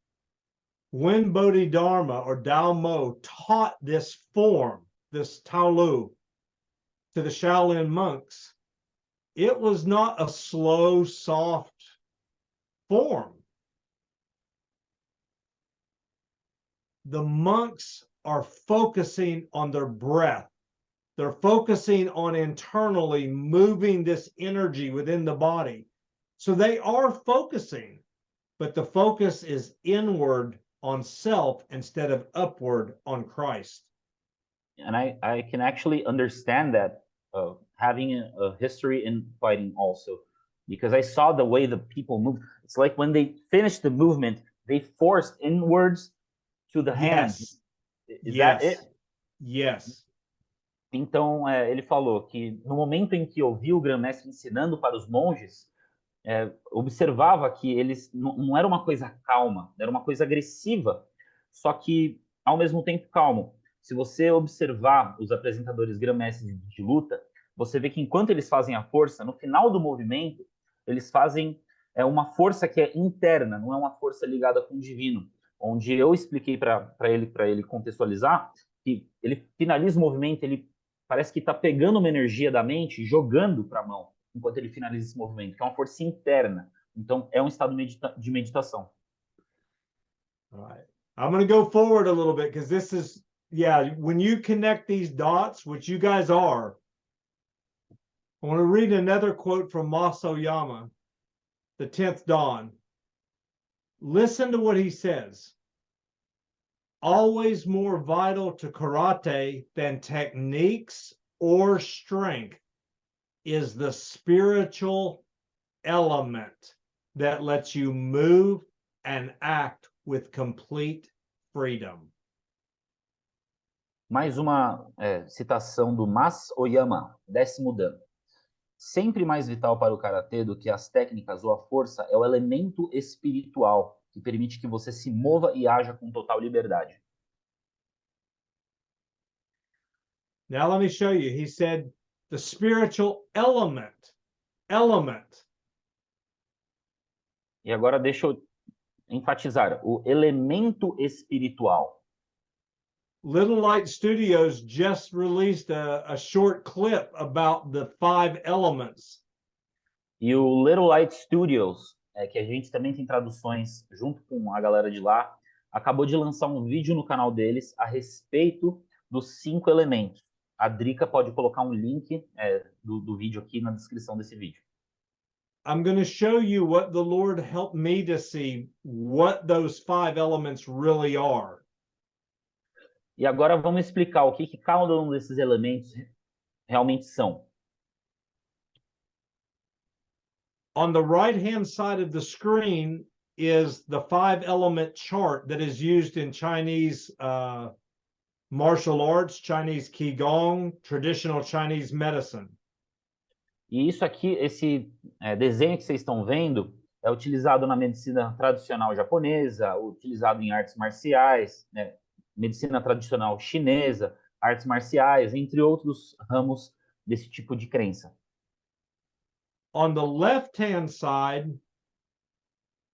when Bodhidharma or Dao Mo taught this form, this Taolu, to the Shaolin monks, it was not a slow, soft form. The monks are focusing on their breath. They're focusing on internally moving this energy within the body. So they are focusing, but the focus is inward on self instead of upward on Christ. And I can actually understand that, having a history in fighting also, because I saw the way the people move. It's like when they finished the movement, they forced inwards to the hands. Is that it? Yes. Então, ele falou que no momento em que eu vi o Grã-Mestre ensinando para os monges, observava que eles não era uma coisa calma, era uma coisa agressiva, só que ao mesmo tempo calmo. Se você observar os apresentadores Grã-Mestres de luta, você vê que enquanto eles fazem a força, no final do movimento, eles fazem uma força que é interna, não é uma força ligada com o divino. Onde eu expliquei para ele contextualizar, que ele finaliza o movimento, ele parece que está pegando uma energia da mente e jogando para a mão, enquanto ele finaliza esse movimento, que é uma força interna. Então, é um estado de meditação. All right. I'm going to go forward a little bit because this is, when you connect these dots, which you guys are, I want to read another quote from Masoyama, the 10th Dan. Listen to what he says. Always more vital to karate than techniques or strength is the spiritual element that lets you move and act with complete freedom. Mais uma citação do Mas Oyama, 10º Dan. Sempre mais vital para o karatê do que as técnicas ou a força é o elemento espiritual, que permite que você se mova e haja com total liberdade. Now let me show you. He said the spiritual element. E agora deixa eu enfatizar o elemento espiritual. Little Light Studios just released a short clip about the 5 elements. E o Little Light Studios que a gente também tem traduções junto com a galera de lá, acabou de lançar um vídeo no canal deles a respeito dos 5 elementos. A Drica pode colocar um link do vídeo aqui na descrição desse vídeo. I'm going to show you what the Lord helped me to see what those 5 elements really are. E agora vamos explicar o que cada um desses elementos realmente são. On the right-hand side of the screen is the 5-element chart that is used in Chinese martial arts, Chinese Qigong, traditional Chinese medicine. E isso aqui, esse desenho que vocês estão vendo, é utilizado na medicina tradicional japonesa, utilizado em artes marciais, né? Medicina tradicional chinesa, artes marciais, entre outros ramos desse tipo de crença. On the left-hand side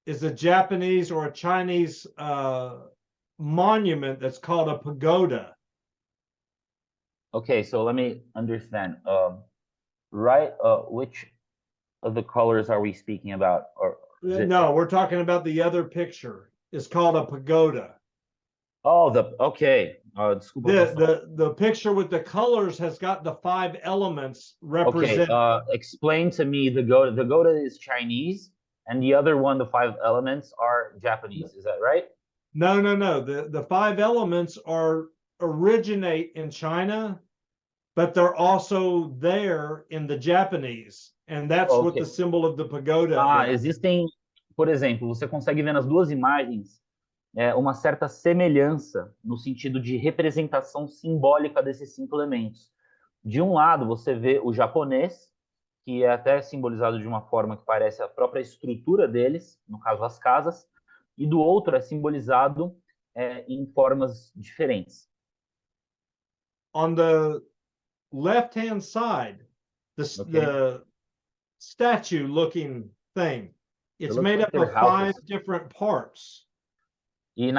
is a Japanese or a Chinese monument that's called a pagoda. Okay, so let me understand. Which of the colors are we speaking about? No, we're talking about the other picture. It's called a pagoda. Oh, okay. Desculpa. The picture with the colors has got the 5 elements represented. Okay, explain to me the Goda. The Goda is Chinese, and the other one, the 5 elements, are Japanese. Is that right? No. The 5 elements originate in China, but they're also there in the Japanese, and that's what the symbol of the pagoda is. Existem, por exemplo, você consegue ver nas duas imagens uma certa semelhança no sentido de representação simbólica desses 5 elementos. De um lado, você vê o japonês, que é até simbolizado de uma forma que parece a própria estrutura deles, no caso as casas, e do outro é simbolizado em formas diferentes. On the left-hand side, the statue-looking thing, it's made up of 5 different parts. E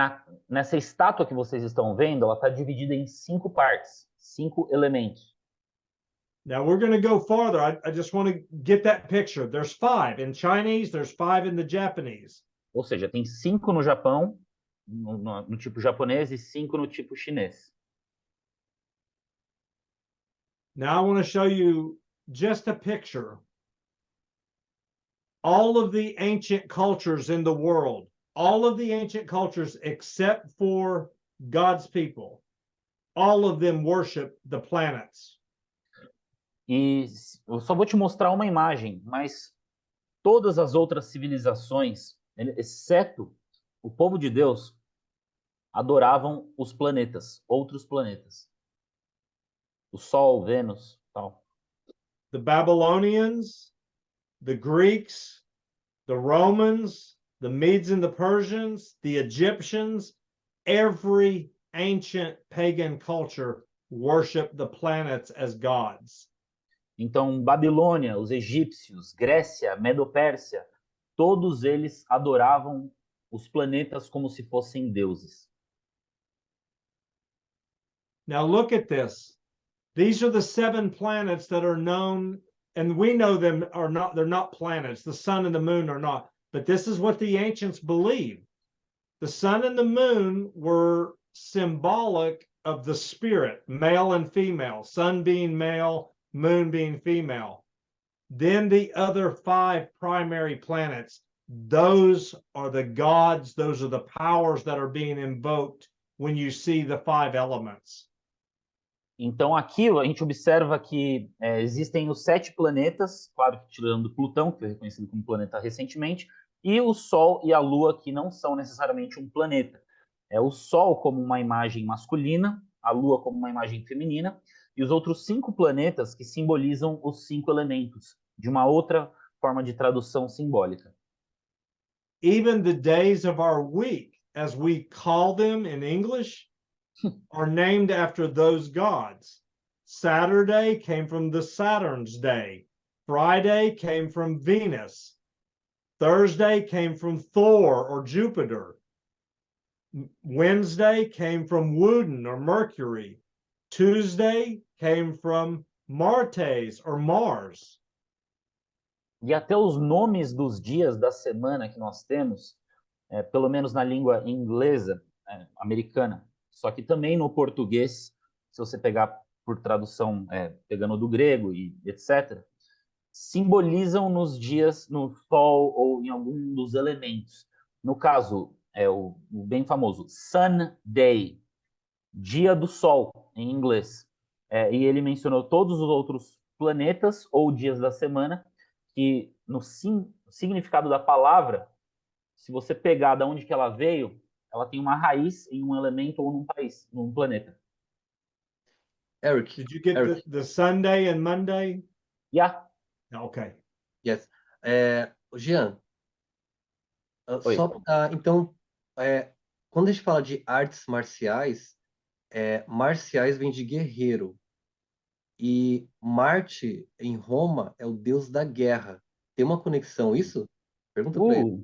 nessa estátua que vocês estão vendo, ela está dividida em 5 partes, 5 elementos. Now we're going to go farther. I just want to get that picture. There's 5 in Chinese, there's 5 in the Japanese. Ou seja, tem 5 no Japão, no tipo japonês, e 5 no tipo chinês. Now I want to show you just a picture. All of the ancient cultures in the world, all of the ancient cultures except for God's people, all of them worship the planets. E eu só vou te mostrar uma imagem, mas todas as outras civilizações, exceto o povo de Deus, adoravam os planetas, outros planetas. O Sol, Vênus, tal. The Babylonians, the Greeks, the Romans, the Medes and the Persians, the Egyptians, every ancient pagan culture worshiped the planets as gods. Então, Babilônia, os egípcios, Grécia, Medo-Pérsia, todos eles adoravam os planetas como se fossem deuses. Now look at this. These are the 7 planets that are known, and we know them are not, they're not planets. The sun and the moon are not. But this is what the ancients believed. The sun and the moon were symbolic of the spirit, male and female, sun being male, moon being female. Then the other 5 primary planets, those are the gods, those are the powers that are being invoked when you see the 5 elements. Então aqui a gente observa que existem os 7 planetas, claro que tirando Plutão, que foi reconhecido como planeta recentemente, e o Sol e a Lua, que não são necessariamente um planeta. É o Sol como uma imagem masculina, a Lua como uma imagem feminina, e os outros 5 planetas que simbolizam os 5 elementos, de uma outra forma de tradução simbólica. Even the days of our week, as we call them in English, are named after those gods. Saturday came from the Saturn's day. Friday came from Venus. Thursday came from Thor or Jupiter. Wednesday came from Woden or Mercury. Tuesday came from Martes or Mars. E até os nomes dos dias da semana que nós temos, pelo menos na língua inglesa, americana, só que também no português, se você pegar por tradução, pegando do grego e etc., simbolizam nos dias, no sol ou em algum dos elementos. No caso, é o bem famoso Sunday, dia do sol, em inglês. E ele mencionou todos os outros planetas ou dias da semana, que no significado da palavra, se você pegar de onde que ela veio, ela tem uma raiz em um elemento ou num país, num planeta. Eric, Did you get Eric, the Sunday and Monday? Yeah. Okay. yes. Jean, Oi. então, quando a gente fala de artes marciais, marciais vem de guerreiro. E Marte, em Roma, é o deus da guerra. Tem uma conexão isso? Pergunta para ele.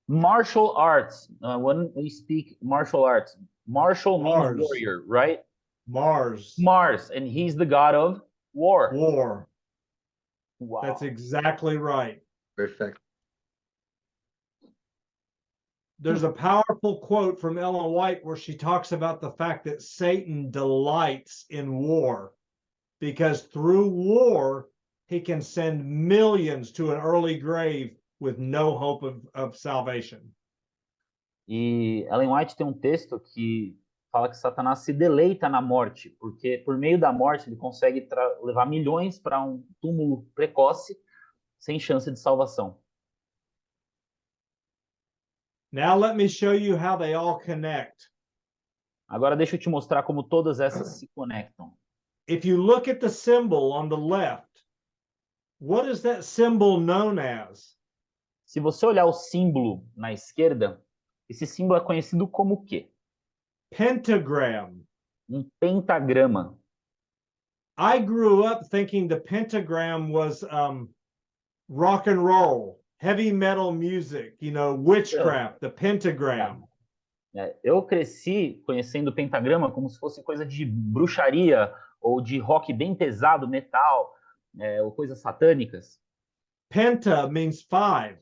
Martial arts. When we speak martial arts, martial Mars. means warrior, right? Mars. Mars, and he's the god of war. War. Wow. That's exactly right. Perfect. There's a powerful quote from Ellen White where she talks about the fact that Satan delights in war because through war, he can send millions to an early grave with no hope of salvation. E Ellen White tem um texto que fala que Satanás se deleita na morte, porque por meio da morte ele consegue levar milhões para um túmulo precoce sem chance de salvação. Now let me show you how they all connect. Agora deixa eu te mostrar como todas essas se conectam. If you look at the symbol on the left, what is that symbol known as? Se você olhar o símbolo na esquerda, esse símbolo é conhecido como o quê? Pentagram. Um pentagrama. I grew up thinking the pentagram was rock and roll, heavy metal music, witchcraft, the pentagram. Eu cresci conhecendo o pentagrama como se fosse coisa de bruxaria ou de rock bem pesado, metal, ou coisas satânicas. Penta means 5.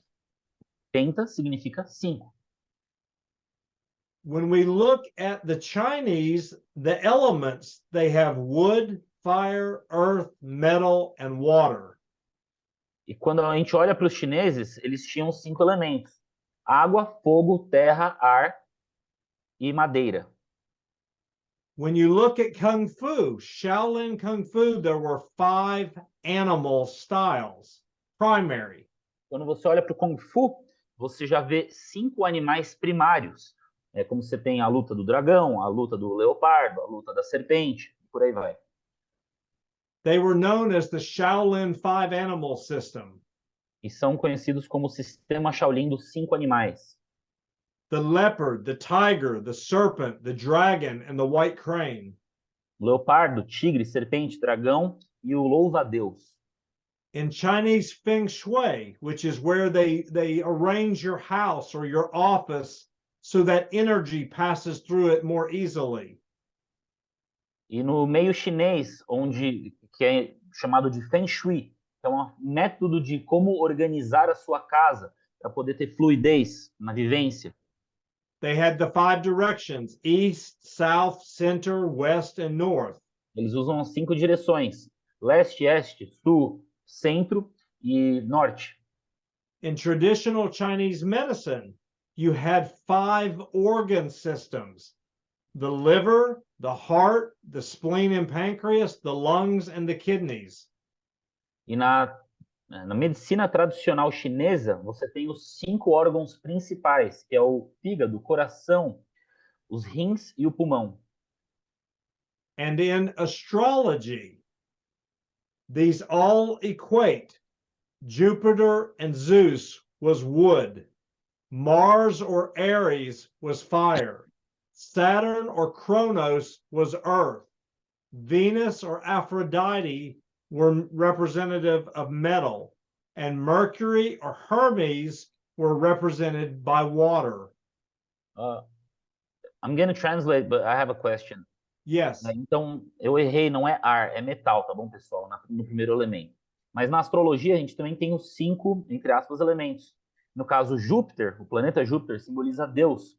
Penta significa 5. When we look at the Chinese, the elements, they have wood, fire, earth, metal, and water. E quando a gente olha para os chineses, eles tinham 5 elementos: água, fogo, terra, ar e madeira. When you look at Kung Fu, Shaolin Kung Fu, there were 5 animal styles, primary. Quando você olha para o Kung Fu, você já vê 5 animais primários. É como você tem a luta do dragão, a luta do leopardo, a luta da serpente, por aí vai. They were known as the Shaolin 5 Animal System. E são conhecidos como o sistema Shaolin dos 5 animais. The leopard, the tiger, the serpent, the dragon, and the white crane. Leopardo, tigre, serpente, dragão e o louva-a-Deus. In Chinese Feng Shui, which is where they arrange your house or your office so that energy passes through it more easily. E no meio chinês, que é chamado de Feng Shui, que é um método de como organizar a sua casa para poder ter fluidez na vivência. They had the 5 directions: east, south, center, west, and north. Eles usam as 5 direções: leste, este, sul, centro e norte. In traditional Chinese medicine, you had 5 organ systems: the liver, the heart, the spleen and pancreas, the lungs, and the kidneys. E na medicina tradicional chinesa, você tem os 5 órgãos principais, que é o fígado, o coração, os rins e o pulmão. And in astrology, these all equate. Jupiter and Zeus was wood. Mars or Aries was fire. Saturn or Kronos was earth. Venus or Aphrodite were representative of metal, and Mercury or Hermes were represented by water. I'm going to translate, but I have a question. Yes. Então, eu errei, não é ar, é metal, tá bom, pessoal? No primeiro elemento. Mas na astrologia a gente também tem os 5, entre aspas, elementos. No caso, Júpiter, o planeta Júpiter, simboliza Deus.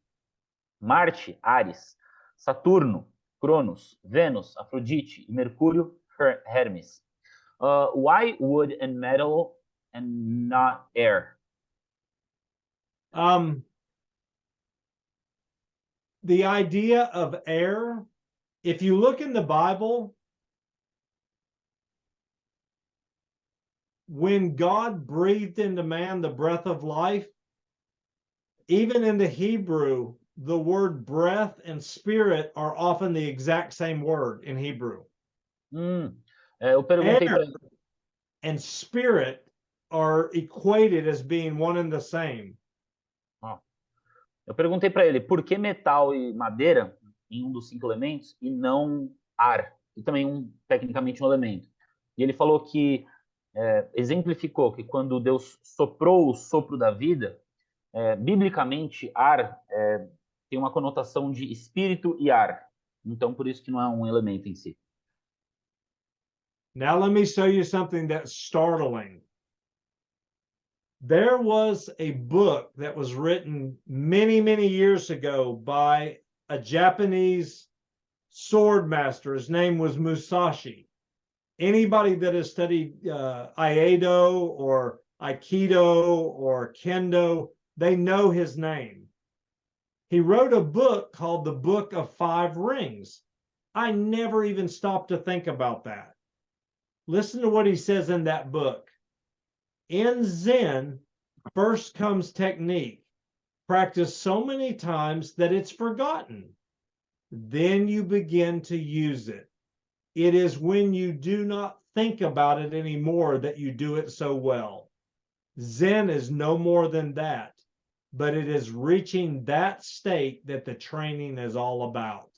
Marte, Áries. Saturno, Cronos. Vênus, Afrodite. E Mercúrio, Hermes. Why wood and metal and not air? The idea of air, if you look in the Bible, when God breathed into man the breath of life, even in the Hebrew, the word breath and spirit are often the exact same word in Hebrew. Eu perguntei Air and spirit are equated as being one and the same. Eu perguntei para ele por que metal e madeira em um dos 5 elementos e não ar, que também tecnicamente um elemento. E ele falou que exemplificou que quando Deus soprou o sopro da vida, biblicamente ar tem uma conotação de espírito e ar. Então por isso que não é um elemento em si. Now let me show you something that's startling. There was a book that was written many, many years ago by a Japanese sword master. His name was Musashi. Anybody that has studied Iaido or Aikido or Kendo, they know his name. He wrote a book called The Book of Five Rings. I never even stopped to think about that. Listen to what he says in that book. In Zen, first comes technique, practiced so many times that it's forgotten. Then you begin to use it. It is when you do not think about it anymore that you do it so well. Zen is no more than that, but it is reaching that state that the training is all about.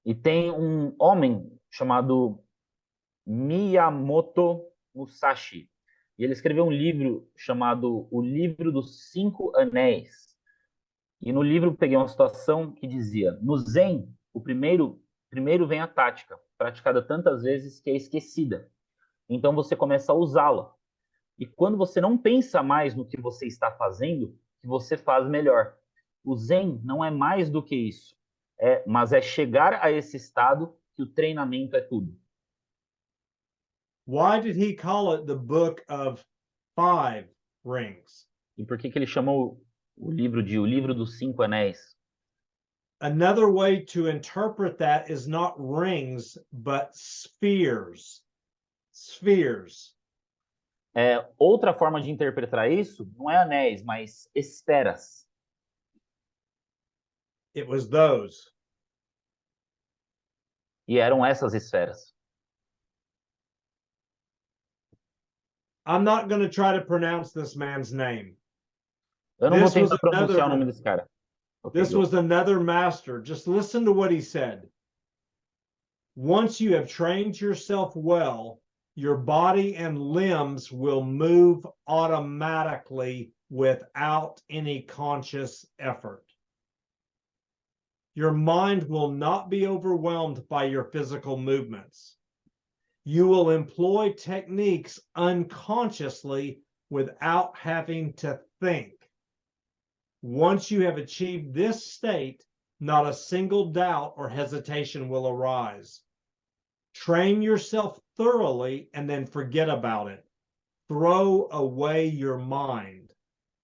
E tem um homem chamado Miyamoto Musashi. E ele escreveu um livro chamado O Livro dos 5 Anéis. E no livro peguei uma situação que dizia: no Zen, o primeiro vem a tática, praticada tantas vezes que é esquecida. Então você começa a usá-la. E quando você não pensa mais no que você está fazendo, que você faz melhor. O Zen não é mais do que isso. Mas é chegar a esse estado que o treinamento é tudo. Why did he call it the Book of Five Rings? E por que ele chamou o livro de O Livro dos 5 Anéis? Another way to interpret that is not rings, but spheres. Spheres. Outra forma de interpretar isso não é anéis, mas esferas. It was those. E eram essas esferas. I'm not going to try to pronounce this man's name. Eu não vou tentar pronunciar o nome desse cara. Okay, this was another master. Just listen to what he said. Once you have trained yourself well, your body and limbs will move automatically without any conscious effort. Your mind will not be overwhelmed by your physical movements. You will employ techniques unconsciously without having to think. Once you have achieved this state, not a single doubt or hesitation will arise. Train yourself thoroughly and then forget about it. Throw away your mind.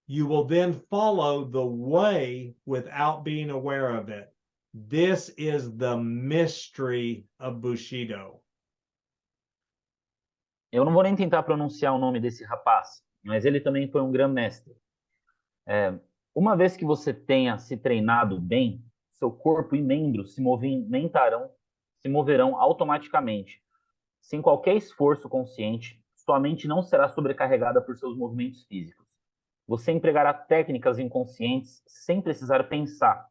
You will then follow the way without being aware of it. This is the mystery of Bushido. Eu não vou nem tentar pronunciar o nome desse rapaz, mas ele também foi um grão-mestre. Uma vez que você tenha se treinado bem, seu corpo e membros se moverão automaticamente. Sem qualquer esforço consciente, sua mente não será sobrecarregada por seus movimentos físicos. Você empregará técnicas inconscientes sem precisar pensar.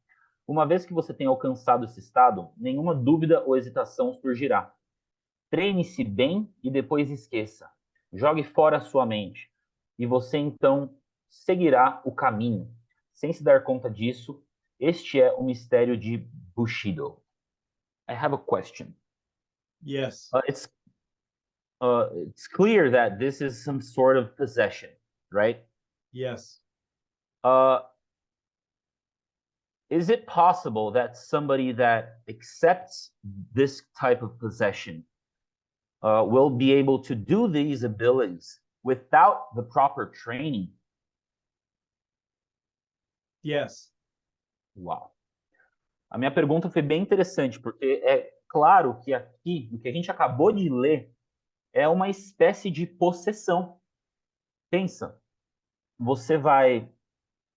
Uma vez que você tenha alcançado esse estado, nenhuma dúvida ou hesitação surgirá. Treine-se bem e depois esqueça. Jogue fora a sua mente. E você então seguirá o caminho. Sem se dar conta disso, este é o mistério de Bushido. I have a question. Yes. it's clear that this is some sort of possession, right? Yes. Is it possible that somebody that accepts this type of possession will be able to do these abilities without the proper training? Yes. Uau. A minha pergunta foi bem interessante, porque é claro que aqui, o que a gente acabou de ler, é uma espécie de possessão. Pensa, você vai...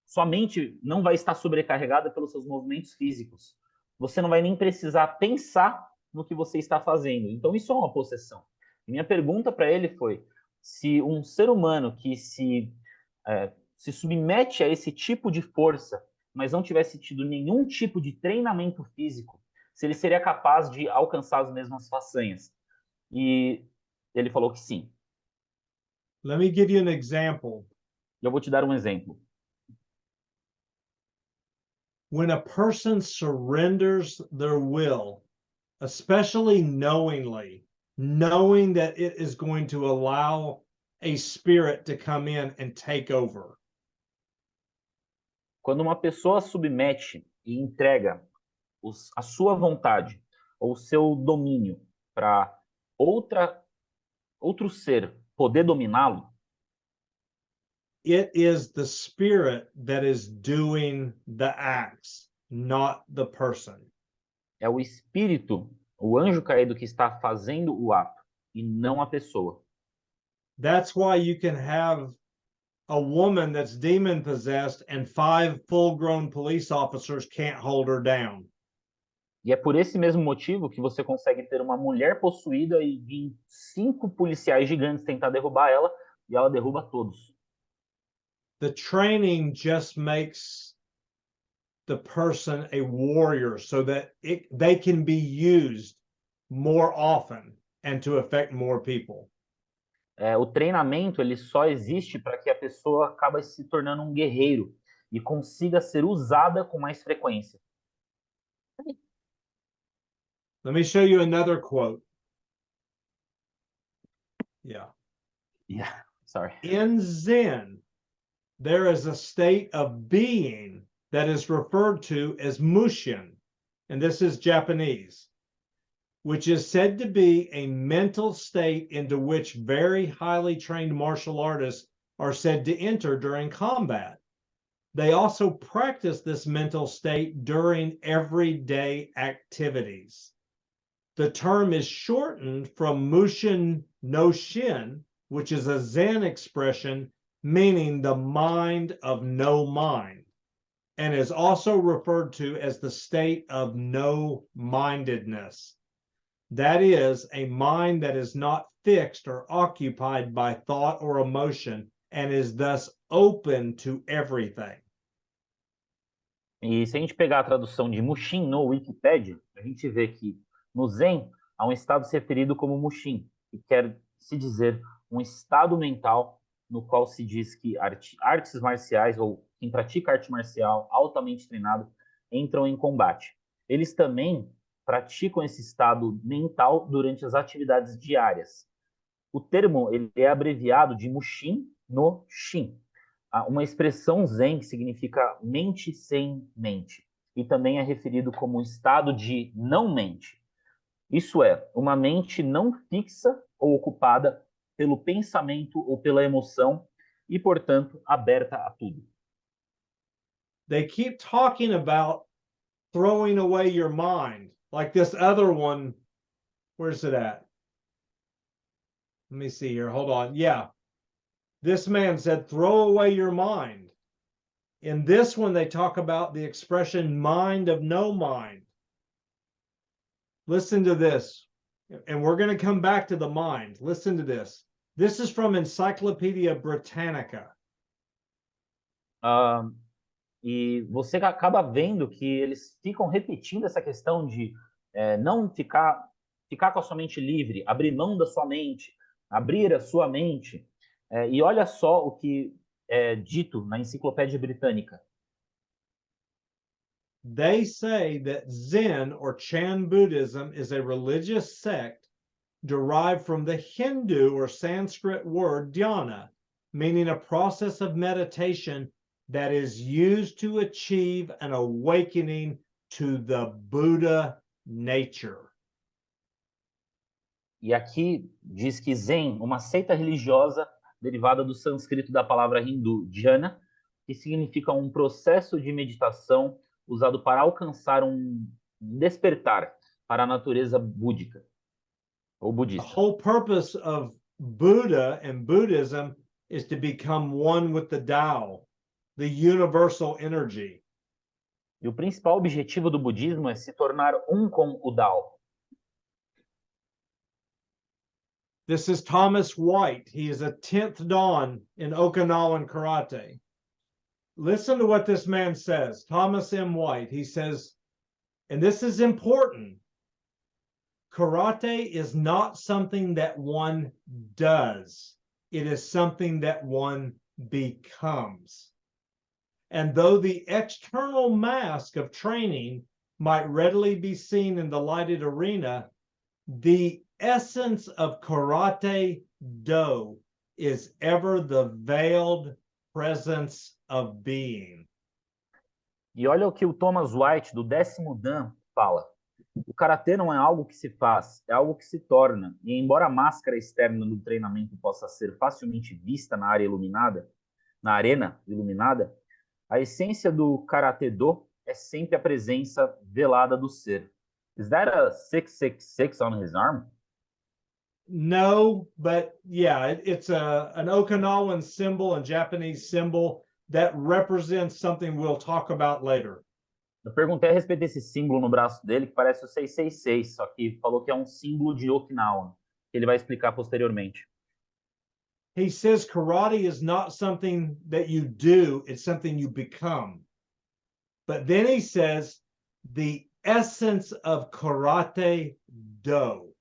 Sua mente não vai estar sobrecarregada pelos seus movimentos físicos. Você não vai nem precisar pensar no que você está fazendo. Então, isso é uma possessão. E minha pergunta para ele foi, se um ser humano que se submete a esse tipo de força, mas não tivesse tido nenhum tipo de treinamento físico, se ele seria capaz de alcançar as mesmas façanhas. E ele falou que sim. Let me give you an example. Eu vou te dar um exemplo. When a person surrenders their will, especially knowingly, knowing that it is going to allow a spirit to come in and take over. Quando uma pessoa submete e entrega a sua vontade ou o seu domínio para outro ser poder dominá-lo, it is the spirit that is doing the acts, not the person. É o espírito, o anjo caído que está fazendo o ato e não a pessoa. That's why you can have a woman that's demon possessed and 5 full-grown police officers can't hold her down. E é por esse mesmo motivo que você consegue ter uma mulher possuída e vir 5 policiais gigantes tentar derrubar ela e ela derruba todos. The training just makes the person a warrior so that they can be used more often and to affect more people. O treinamento ele só existe para que a pessoa acabe se tornando um guerreiro e consiga ser usada com mais frequência. Let me show you another quote. Yeah. Sorry. In Zen, there is a state of being that is referred to as Mushin, and this is Japanese, which is said to be a mental state into which very highly trained martial artists are said to enter during combat. They also practice this mental state during everyday activities. The term is shortened from Mushin no Shin, which is a Zen expression meaning the mind of no mind, and is also referred to as the state of no-mindedness. That is, a mind that is not fixed or occupied by thought or emotion and is thus open to everything. E se a gente pegar a tradução de Mushin no Wikipedia, a gente vê que no Zen há um estado se referido como Mushin, que quer se dizer um estado mental no qual se diz que artes marciais ou quem pratica arte marcial altamente treinado entram em combate. Eles também praticam esse estado mental durante as atividades diárias. O termo ele é abreviado de Mushin no Shin, uma expressão Zen que significa mente sem mente, e também é referido como um estado de não mente. Isso é, uma mente não fixa ou ocupada pelo pensamento ou pela emoção e, portanto, aberta a tudo. They keep talking about throwing away your mind, like this other one. Where's it at? Let me see here. Hold on. Yeah. This man said, throw away your mind. In this one, they talk about the expression mind of no mind. Listen to this. And we're going to come back to the mind. Listen to this. This is from Encyclopedia Britannica. E você acaba vendo que eles ficam repetindo essa questão de não ficar com a sua mente livre, abrir mão da sua mente, abrir a sua mente. E olha só o que é dito na Enciclopédia Britânica. They say that Zen or Chan Buddhism is a religious sect derived from the Hindu or Sanskrit word dhyana, meaning a process of meditation that is used to achieve an awakening to the Buddha nature. E aqui diz que Zen, uma seita religiosa derivada do sânscrito da palavra hindu dhyana, que significa um processo de meditação usado para alcançar um despertar para a natureza búdica ou The budista. whole purpose of Buddha and Buddhism is to become one with the Tao, the universal energy. E o principal objetivo do budismo é se tornar um com o Tao. This is Thomas White. He is a 10th Dan in Okinawan karate. Listen to what this man says, Thomas M. White. He says, and this is important, karate is not something that one does. It is something that one becomes. And though the external mask of training might readily be seen in the lighted arena, the essence of karate do is ever the veiled presence of being. E olha o que o Thomas White, do 10º Dan, fala. O karatê não é algo que se faz, é algo que se torna. E embora a máscara externa do treinamento possa ser facilmente vista na área iluminada, na arena iluminada, a essência do karatê do é sempre a presença velada do ser. Is that a 666 on his arm? No, but yeah, it's an Okinawan symbol and Japanese symbol that represents something we'll talk about later. Eu perguntei a respeito desse símbolo no braço dele, que parece o 666, só que falou que é um símbolo de Okinawa, que ele vai explicar posteriormente. He says karate is not something that you do, it's something you become. But then he says the essence of karate do.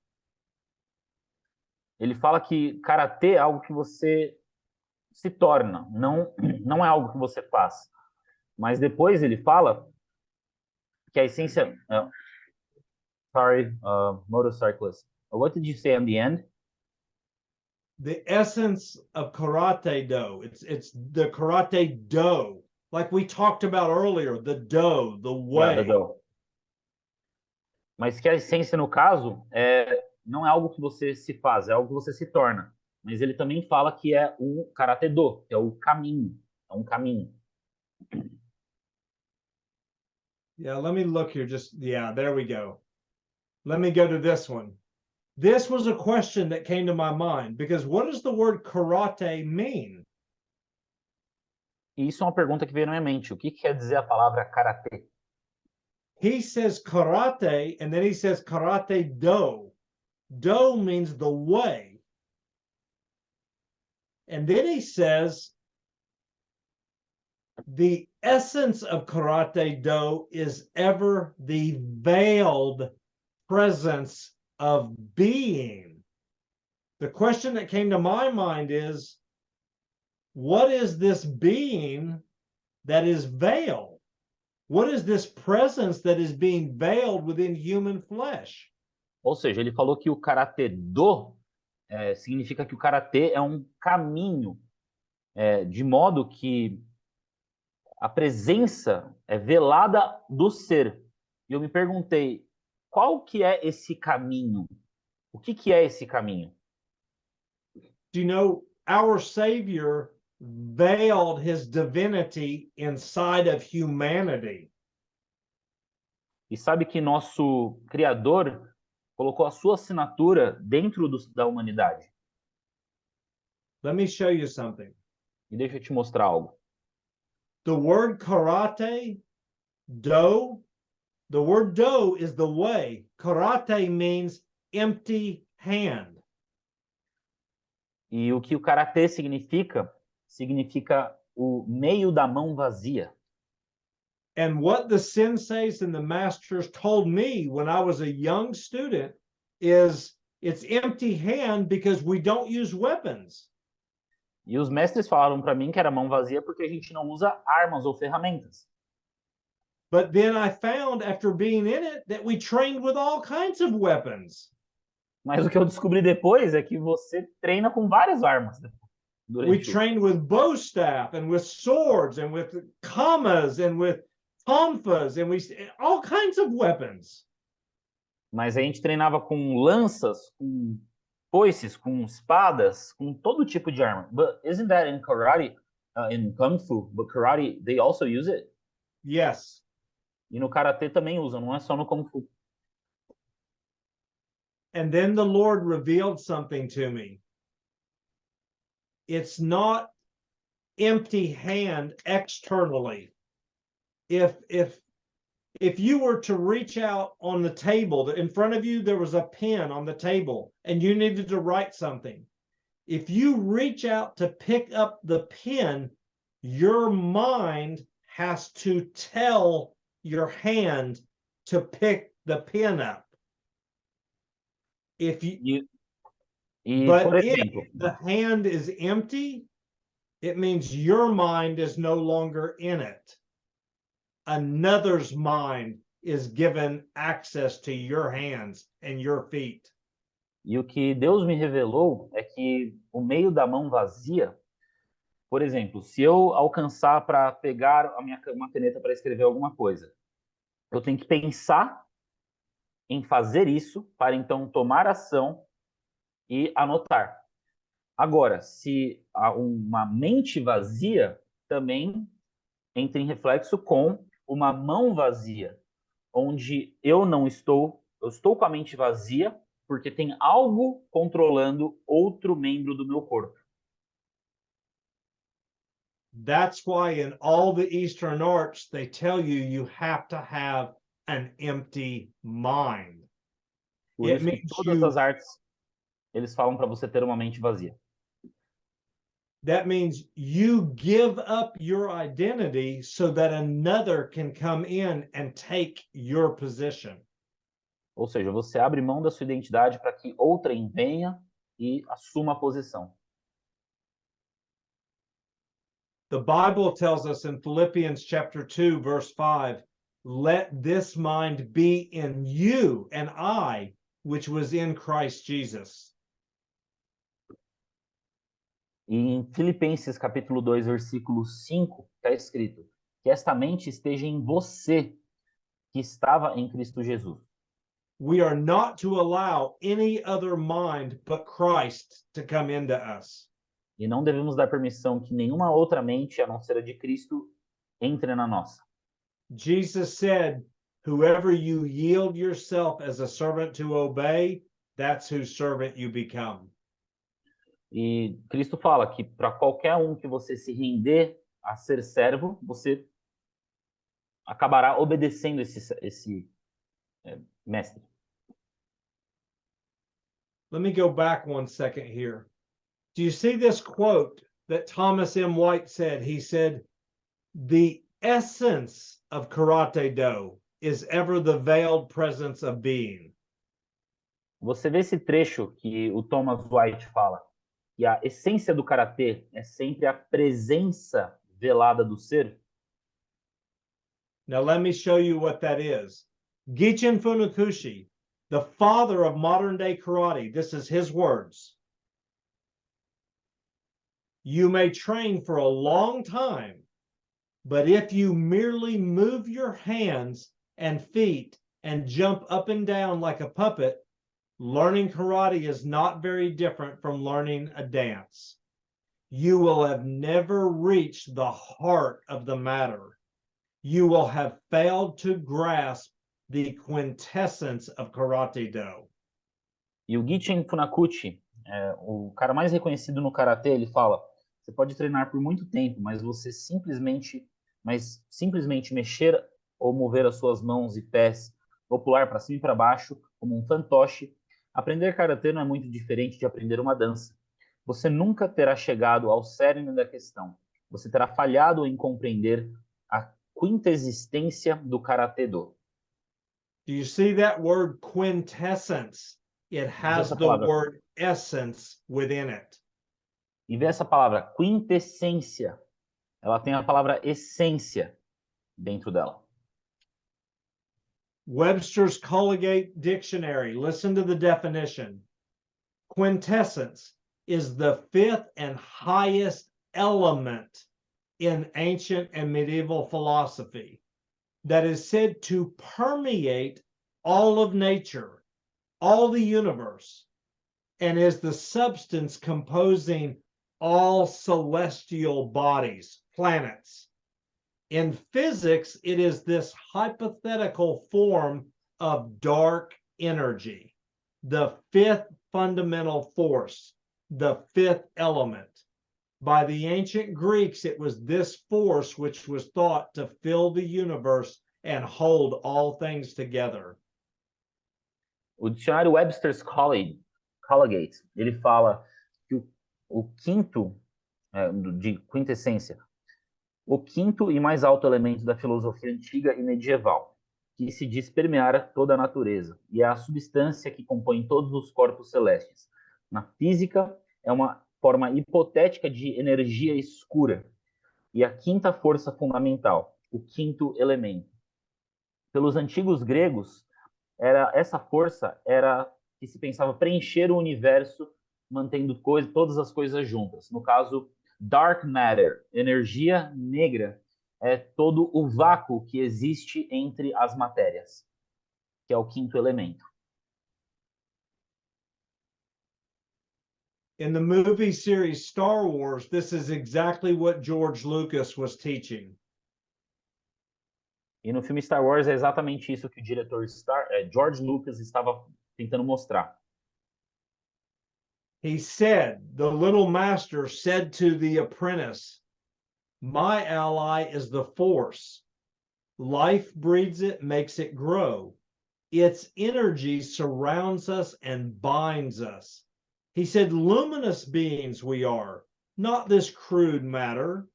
Ele fala que karatê é algo que você se torna, não é algo que você faz. Mas depois ele fala que a essência... motorcyclist. What did you say in the end? The essence of karate do. It's the karate do. Like we talked about earlier, the do, the way. Yeah, the do. Mas que a essência, no caso, não é algo que você se faz, é algo que você se torna. Mas ele também fala que é o karatê do, que é o caminho, é um caminho. Yeah, let me look here. There we go. Let me go to this one. This was a question that came to my mind because what does the word karate mean? E isso é uma pergunta que veio na minha mente. O que quer dizer a palavra karatê? He says karate, and then he says karate do. Do means the way. And then he says the essence of karate do is ever the veiled presence of being. The question that came to my mind is, what is this being that is veiled? What is this presence that is being veiled within human flesh? Ou seja, ele falou que o karatê do significa que o karatê é um caminho, de modo que a presença é velada do ser. E eu me perguntei, qual que é esse caminho? O que é esse caminho? Do you know, our Savior veiled his divinity inside of humanity. E sabe que nosso Criador colocou a sua assinatura dentro da humanidade. Let me show you something. E deixa eu te mostrar algo. The word karate, do, the word do is the way. Karate means empty hand. E o que o karatê significa o meio da mão vazia. And what the senseis and the masters told me when I was a young student is it's empty hand because we don't use weapons. E os mestres falaram para mim que era mão vazia porque a gente não usa armas ou ferramentas. But then I found after being in it that we trained with all kinds of weapons. Mas o que eu descobri depois é que você treina com várias armas, né, We durante o... trained with bow staff and with swords and with kamas and with tonfas and all kinds of weapons. Mas a gente treinava com lanças, com foices, com espadas, com todo tipo de arma. But isn't that in karate, in kung fu? But karate, they also use it? Yes. E no karatê também usam, não é só no kung fu. And then the Lord revealed something to me. It's not empty hand externally. If you were to reach out on the table, in front of you there was a pen on the table and you needed to write something. If you reach out to pick up the pen, your mind has to tell your hand to pick the pen up. If you por But if exemplo, the hand is empty, it means your mind is no longer in it. Another's mind is given access to your hands and your feet. e o que Deus me revelou é que o meio da mão vazia, por exemplo, se eu alcançar para pegar uma caneta para escrever alguma coisa, eu tenho que pensar em fazer isso para então tomar ação e anotar. Agora, se há uma mente vazia, também entra em reflexo com uma mão vazia, onde eu estou com a mente vazia porque tem algo controlando outro membro do meu corpo. That's why in all the Eastern arts, they tell you have to have an empty mind. Por It isso que means todas as artes, eles falam para você ter uma mente vazia. That means you give up your identity so that another can come in and take your position. Ou seja, você abre mão da sua identidade para que outrem venha e assuma a posição. The Bible tells us in Philippians chapter 2, verse 5, let this mind be in you and I, which was in Christ Jesus. E em Filipenses capítulo 2, versículo 5, está escrito que esta mente esteja em você, que estava em Cristo Jesus. We are not to allow any other mind but Christ to come into us. E não devemos dar permissão que nenhuma outra mente, a não ser a de Cristo, entre na nossa. Jesus said, whoever you yield yourself as a servant to obey, that's whose servant you become. E Cristo fala que para qualquer um que você se render a ser servo, você acabará obedecendo esse mestre. Let me go back 1 second here. Do you see this quote that Thomas M. White said? He said, the essence of Karate Do is ever the veiled presence of being. Você vê esse trecho que o Thomas White fala, que a essência do karatê é sempre a presença velada do ser? Now let me show you what that is. Gichin Funakoshi, the father of modern day karate, this is his words. You may train for a long time, but if you merely move your hands and feet and jump up and down like a puppet, learning karate is not very different from learning a dance. You will have never reached the heart of the matter. You will have failed to grasp the quintessence of Karate Do. E o Gichin Funakoshi, o cara mais reconhecido no karatê, ele fala: você pode treinar por muito tempo, mas você simplesmente mexer ou mover as suas mãos e pés, ou pular para cima e para baixo como um fantoche, aprender karatê não é muito diferente de aprender uma dança. Você nunca terá chegado ao cerne da questão. Você terá falhado em compreender a quintessência do karatê do. Do you see that word quintessence? It has the word essence within it. E vê essa palavra quintessência. Ela tem a palavra essência dentro dela. Webster's Colligate Dictionary, listen to the definition. quintessence is the fifth and highest element in ancient and medieval philosophy that is said to permeate all of nature, all the universe, and is the substance composing all celestial bodies, planets. In physics, it is this hypothetical form of dark energy, the fifth fundamental force, the fifth element. By the ancient Greeks, it was this force which was thought to fill the universe and hold all things together. O dicionário Webster's Collegate, ele fala que o quinto, de quintessência, o quinto e mais alto elemento da filosofia antiga e medieval, que se diz permear toda a natureza, e é a substância que compõe todos os corpos celestes. Na física, é uma forma hipotética de energia escura, e a quinta força fundamental, o quinto elemento. Pelos antigos gregos, essa força era que se pensava preencher o universo, mantendo todas as coisas juntas. No caso, dark matter, energia negra, é todo o vácuo que existe entre as matérias, que é o quinto elemento. In the movie series Star Wars, this is exactly what George Lucas was teaching. E no filme Star Wars é exatamente isso que o diretor George Lucas estava tentando mostrar. He said, the little master said to the apprentice, my ally is the force. Life breeds it, makes it grow. Its energy surrounds us and binds us. He said, luminous beings we are, not this crude matter.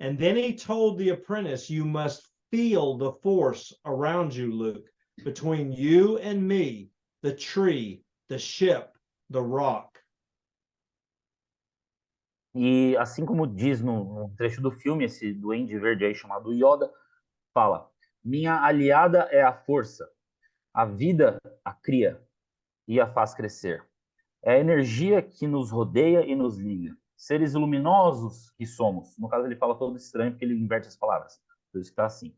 And then he told the apprentice, you must feel the force around you, Luke, between you and me, the tree, the ship, the rock. E assim como diz no trecho do filme, esse duende verde aí chamado Yoda, fala, minha aliada é a força, a vida a cria e a faz crescer. É a energia que nos rodeia e nos liga. Seres luminosos que somos. No caso ele fala todo estranho porque ele inverte as palavras. Por isso que está assim.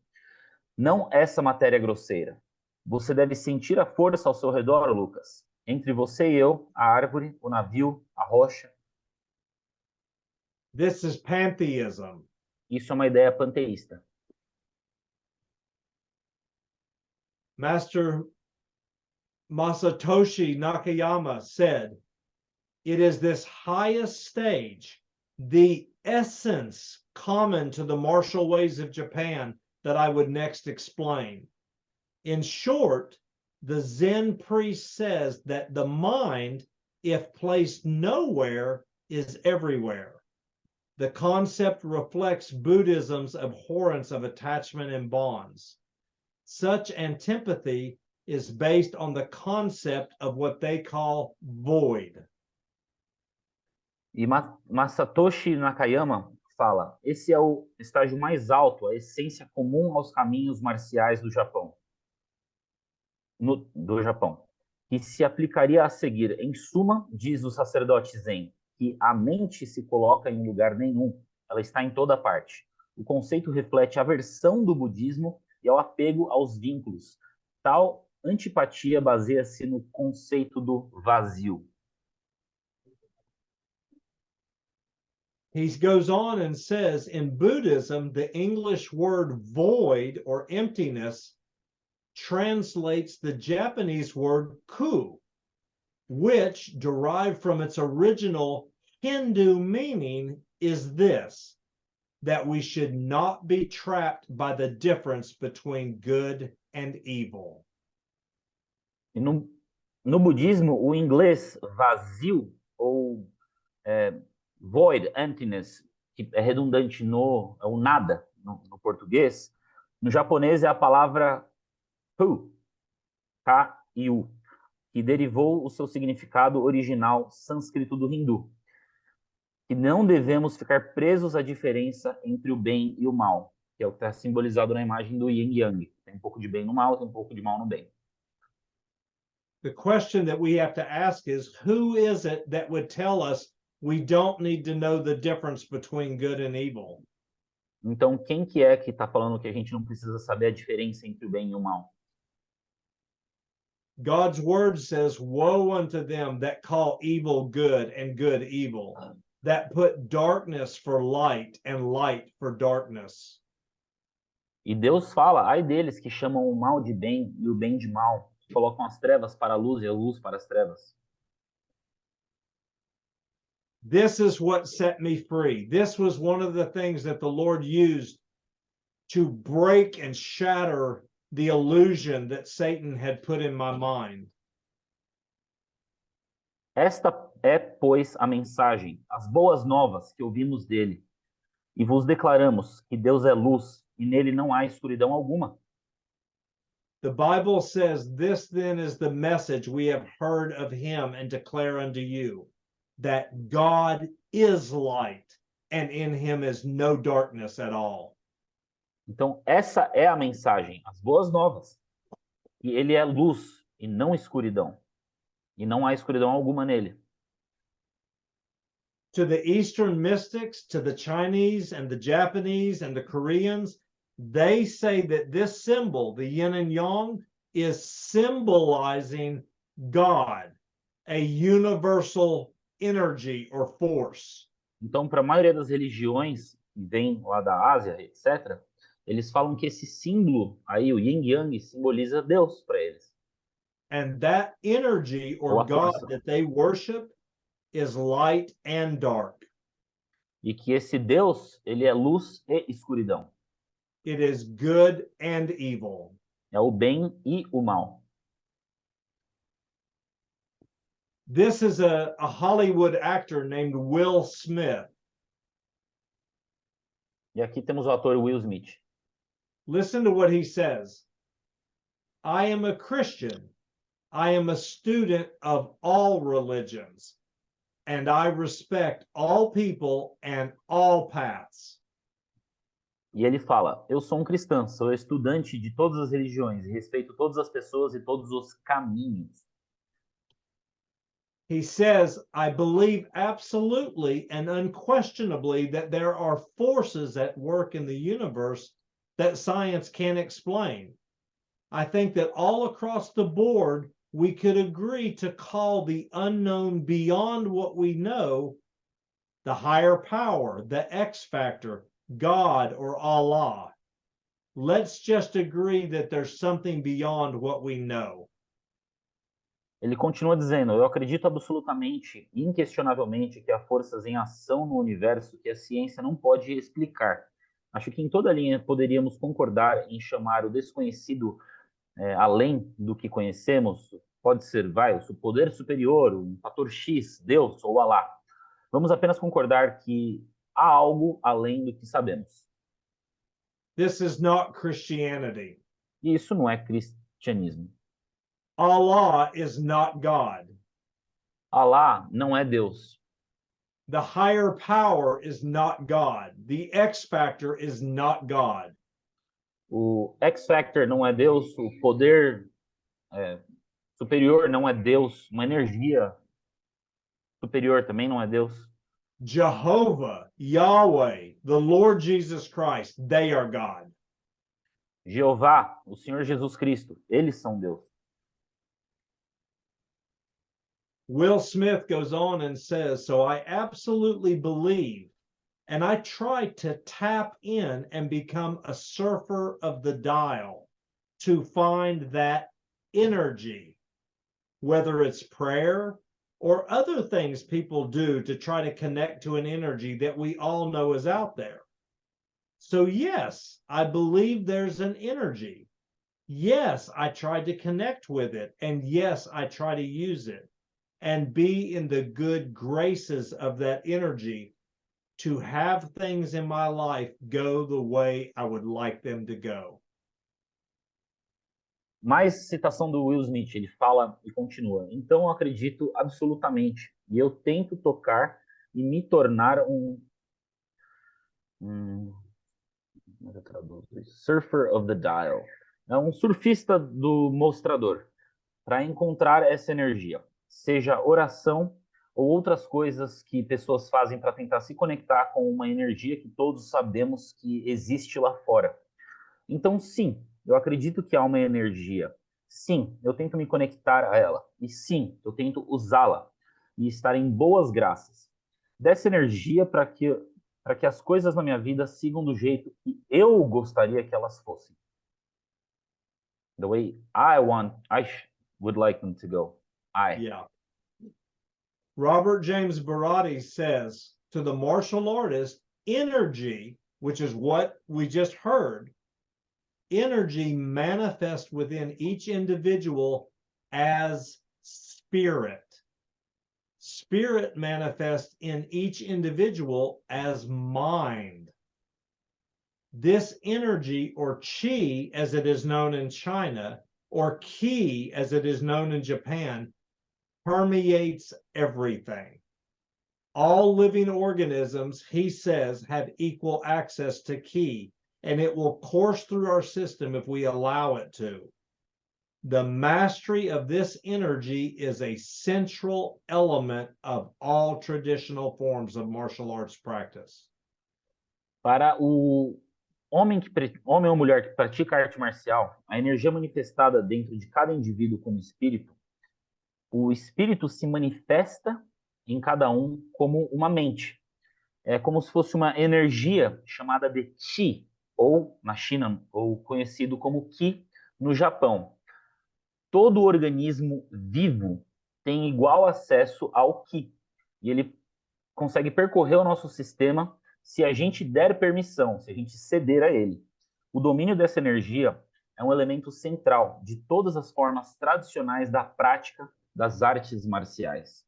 Não essa matéria grosseira. Você deve sentir a força ao seu redor, Lucas. Entre você e eu, a árvore, o navio, a rocha. This is pantheism. Isso é uma ideia panteísta. Master Masatoshi Nakayama said, it is this highest stage, the essence common to the martial ways of Japan, that I would next explain. In short, the Zen priest says that the mind, if placed nowhere, is everywhere. The concept reflects Buddhism's abhorrence of attachment and bonds. Such antipathy is based on the concept of what they call void. E Masatoshi Nakayama fala, esse é o estágio mais alto, a essência comum aos caminhos marciais do Japão. Do Japão, que se aplicaria a seguir. Em suma, diz o sacerdote Zen, que a mente se coloca em lugar nenhum, ela está em toda parte. O conceito reflete a aversão do budismo e ao apego aos vínculos. Tal antipatia baseia-se no conceito do vazio. He goes on and says, in Buddhism, the English word void or emptiness translates the Japanese word ku, which, derived from its original Hindu meaning, is this, that we should not be trapped by the difference between good and evil. E no budismo, o inglês vazio, ou void, emptiness, que é redundante é o nada no português, no japonês é a palavra hu, K-I-U, que derivou o seu significado original sânscrito do hindu. Que não devemos ficar presos à diferença entre o bem e o mal, que é o que está simbolizado na imagem do yin yang. Tem um pouco de bem no mal, tem um pouco de mal no bem. The question that we have to ask is, who is it that would tell us we don't need to know the difference between good and evil? Então, quem que é que está falando que a gente não precisa saber a diferença entre o bem e o mal? God's word says, woe unto them that call evil good and good evil, that put darkness for light and light for darkness. E Deus fala, ai deles que chamam o mal de bem e o bem de mal, que colocam as trevas para a luz e a luz para as trevas. This is what set me free. This was one of the things that the Lord used to break and shatter the illusion that Satan had put in my mind. Esta é, pois, a mensagem, as boas novas que ouvimos dele, e vos declaramos que Deus é luz e nele não há escuridão alguma. The Bible says, this then is the message we have heard of him and declare unto you, that God is light and in him is no darkness at all. Então, essa é a mensagem, as boas novas. E ele é luz e não escuridão. E não há escuridão alguma nele. To the Eastern mystics, to the Chinese and the Japanese and the Koreans, they say that this symbol, the yin and yang, is symbolizing God, a universal energy or force. Então, para a maioria das religiões que vêm lá da Ásia, etc., eles falam que esse símbolo aí, o yin yang, simboliza Deus para eles. And that energy or God that they worship is light and dark. E que esse Deus, ele é luz e escuridão. It is good and evil. É o bem e o mal. This is a Hollywood actor named Will Smith. E aqui temos o ator Will Smith. Listen to what he says. I am a Christian. I am a student of all religions, and I respect all people and all paths. E ele fala, eu sou um cristão, sou estudante de todas as religiões e respeito todas as pessoas e todos os caminhos. He says, I believe absolutely and unquestionably that there are forces at work in the universe that science can't explain. I think that all across the board, we could agree to call the unknown beyond what we know the higher power, the X factor, God or Allah. Let's just agree that there's something beyond what we know. Ele continua dizendo, eu acredito absolutamente, inquestionavelmente, que há forças em ação no universo que a ciência não pode explicar. Acho que em toda linha poderíamos concordar em chamar o desconhecido além do que conhecemos, pode ser, o poder superior, um fator X, Deus ou Alá. Vamos apenas concordar que há algo além do que sabemos. This is not Christianity. E isso não é cristianismo. Allah is not God. Alá não é Deus. The higher power is not God. The X factor is not God. O X Factor não é Deus, o poder superior não é Deus, uma energia superior também não é Deus. Jehovah, Yahweh, the Lord Jesus Christ, they are God. Jeová, o Senhor Jesus Cristo, eles são Deus. Will Smith goes on and says, so I absolutely believe, and I try to tap in and become a surfer of the dial to find that energy, whether it's prayer or other things people do to try to connect to an energy that we all know is out there. So yes, I believe there's an energy. Yes, I try to connect with it. And yes, I try to use it and be in the good graces of that energy to have things in my life go the way I would like them to go. Mais citação do Will Smith, ele fala e continua. Então eu acredito absolutamente e eu tento tocar e me tornar como é que eu traduzo isso? Surfer of the dial. É um surfista do mostrador. para encontrar essa energia, seja oração ou outras coisas que pessoas fazem para tentar se conectar com uma energia que todos sabemos que existe lá fora. Então, sim, eu acredito que há uma energia. Sim, eu tento me conectar a ela. E sim, eu tento usá-la e estar em boas graças dessa energia para que as coisas na minha vida sigam do jeito que eu gostaria que elas fossem. The way would like them to go. Yeah. Robert James Barati says to the martial artist, energy, which is what we just heard, energy manifests within each individual as spirit. Spirit manifests in each individual as mind. This energy, or qi, as it is known in China, or ki, as it is known in Japan, permeates everything. All living organisms, he says, have equal access to ki, and it will course through our system if we allow it to. The mastery of this energy is a central element of all traditional forms of martial arts practice. Para o homem ou mulher que pratica arte marcial, a energia manifestada dentro de cada indivíduo como espírito, o espírito se manifesta em cada um como uma mente. É como se fosse uma energia chamada de Qi, ou na China, ou conhecido como Ki no Japão. Todo organismo vivo tem igual acesso ao Qi, e ele consegue percorrer o nosso sistema se a gente der permissão, se a gente ceder a ele. O domínio dessa energia é um elemento central de todas as formas tradicionais da prática das artes marciais.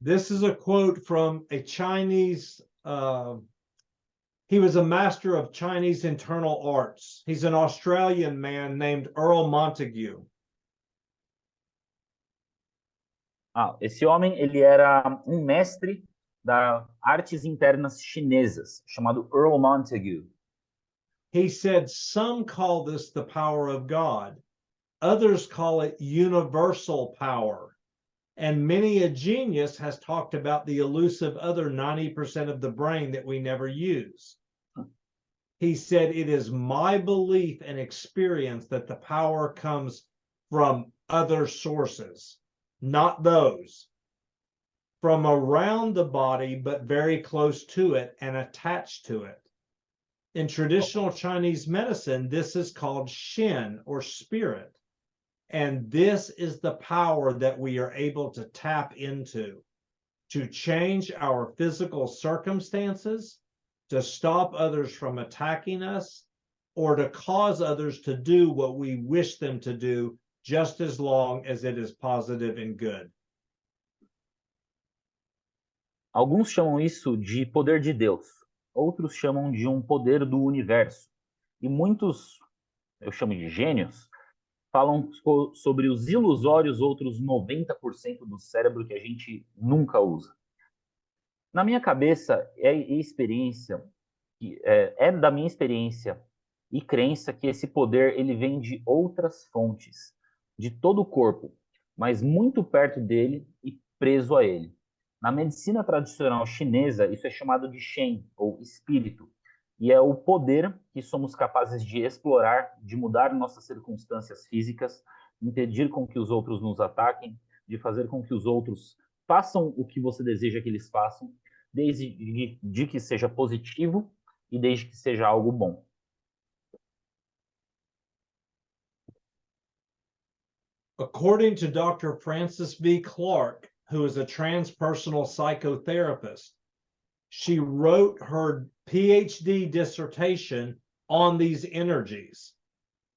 This is a quote from a Chinese, he was a master of Chinese internal arts. He's an Australian man named Earl Montague. Esse homem, ele era um mestre das artes internas chinesas, chamado Earl Montague. He said, some call this the power of God. Others call it universal power. And many a genius has talked about the elusive other 90% of the brain that we never use. He said, it is my belief and experience that the power comes from other sources, not those, from around the body, but very close to it and attached to it. In traditional Chinese medicine, this is called Shen, or spirit. And this is the power that we are able to tap into to change our physical circumstances, to stop others from attacking us, or to cause others to do what we wish them to do, just as long as it is positive and good. Alguns chamam isso de poder de Deus, outros chamam de um poder do universo. E muitos, eu chamo de gênios, falam sobre os ilusórios outros 90% do cérebro que a gente nunca usa. Na minha cabeça, é da minha experiência e crença que esse poder ele vem de outras fontes, de todo o corpo, mas muito perto dele e preso a ele. Na medicina tradicional chinesa, isso é chamado de Shen, ou espírito, e é o poder que somos capazes de explorar, de mudar nossas circunstâncias físicas, impedir com que os outros nos ataquem, de fazer com que os outros façam o que você deseja que eles façam, desde que seja positivo e desde que seja algo bom. According to Dr. Frances B. Clark, who is a transpersonal psychotherapist, she wrote her PhD dissertation on these energies.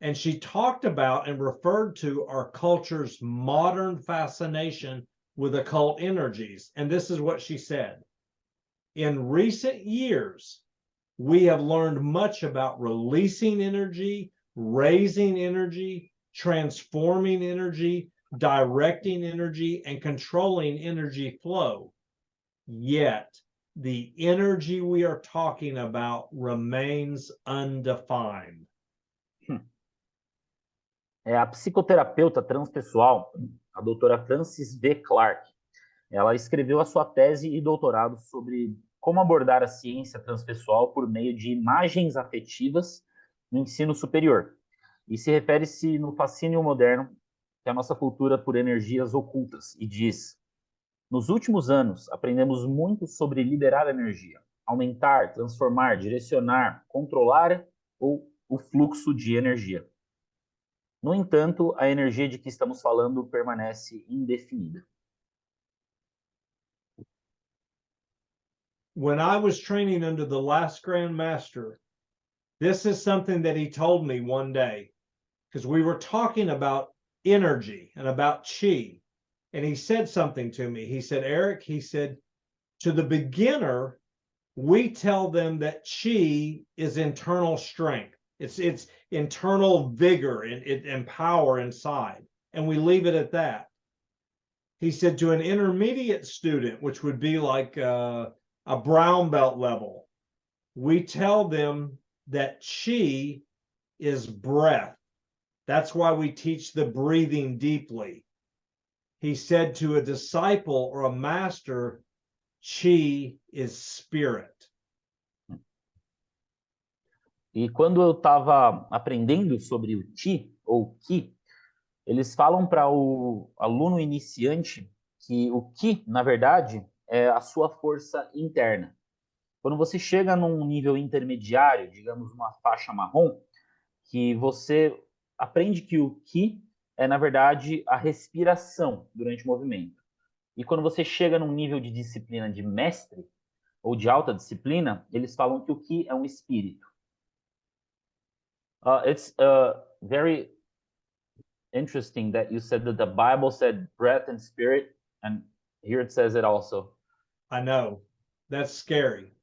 And she talked about and referred to our culture's modern fascination with occult energies. And this is what she said. In recent years, we have learned much about releasing energy, raising energy, transforming energy, directing energy, and controlling energy flow. Yet, the energy we are talking about remains undefined. A psicoterapeuta transpessoal, a doutora Frances V. Clark, ela escreveu a sua tese e doutorado sobre como abordar a ciência transpessoal por meio de imagens afetivas no ensino superior. E se refere-se no fascínio moderno, que é a nossa cultura por energias ocultas, e diz: nos últimos anos, aprendemos muito sobre liberar energia, aumentar, transformar, direcionar, controlar o fluxo de energia. No entanto, a energia de que estamos falando permanece indefinida. When I was training under the last Grand Master, this is something that he told me one day, because we were talking about energy and about chi. And he said something to me. He said, Eric, he said, to the beginner, we tell them that chi is internal strength. It's internal vigor and power inside. And we leave it at that. He said to an intermediate student, which would be like a brown belt level, we tell them that chi is breath. That's why we teach the breathing deeply. He said to a disciple or a master, chi is spirit. E quando eu estava aprendendo sobre o Qi, ou Qi, eles falam para o aluno iniciante que o Qi, na verdade, é a sua força interna. Quando você chega num nível intermediário, digamos uma faixa marrom, que você aprende que o Qi é, na verdade, a respiração durante o movimento. E quando você chega num nível de disciplina de mestre, ou de alta disciplina, eles falam que o Qi é um espírito. It's very interesting that you said that the Bible said breath and spirit, and here it says it also. I know. That's scary.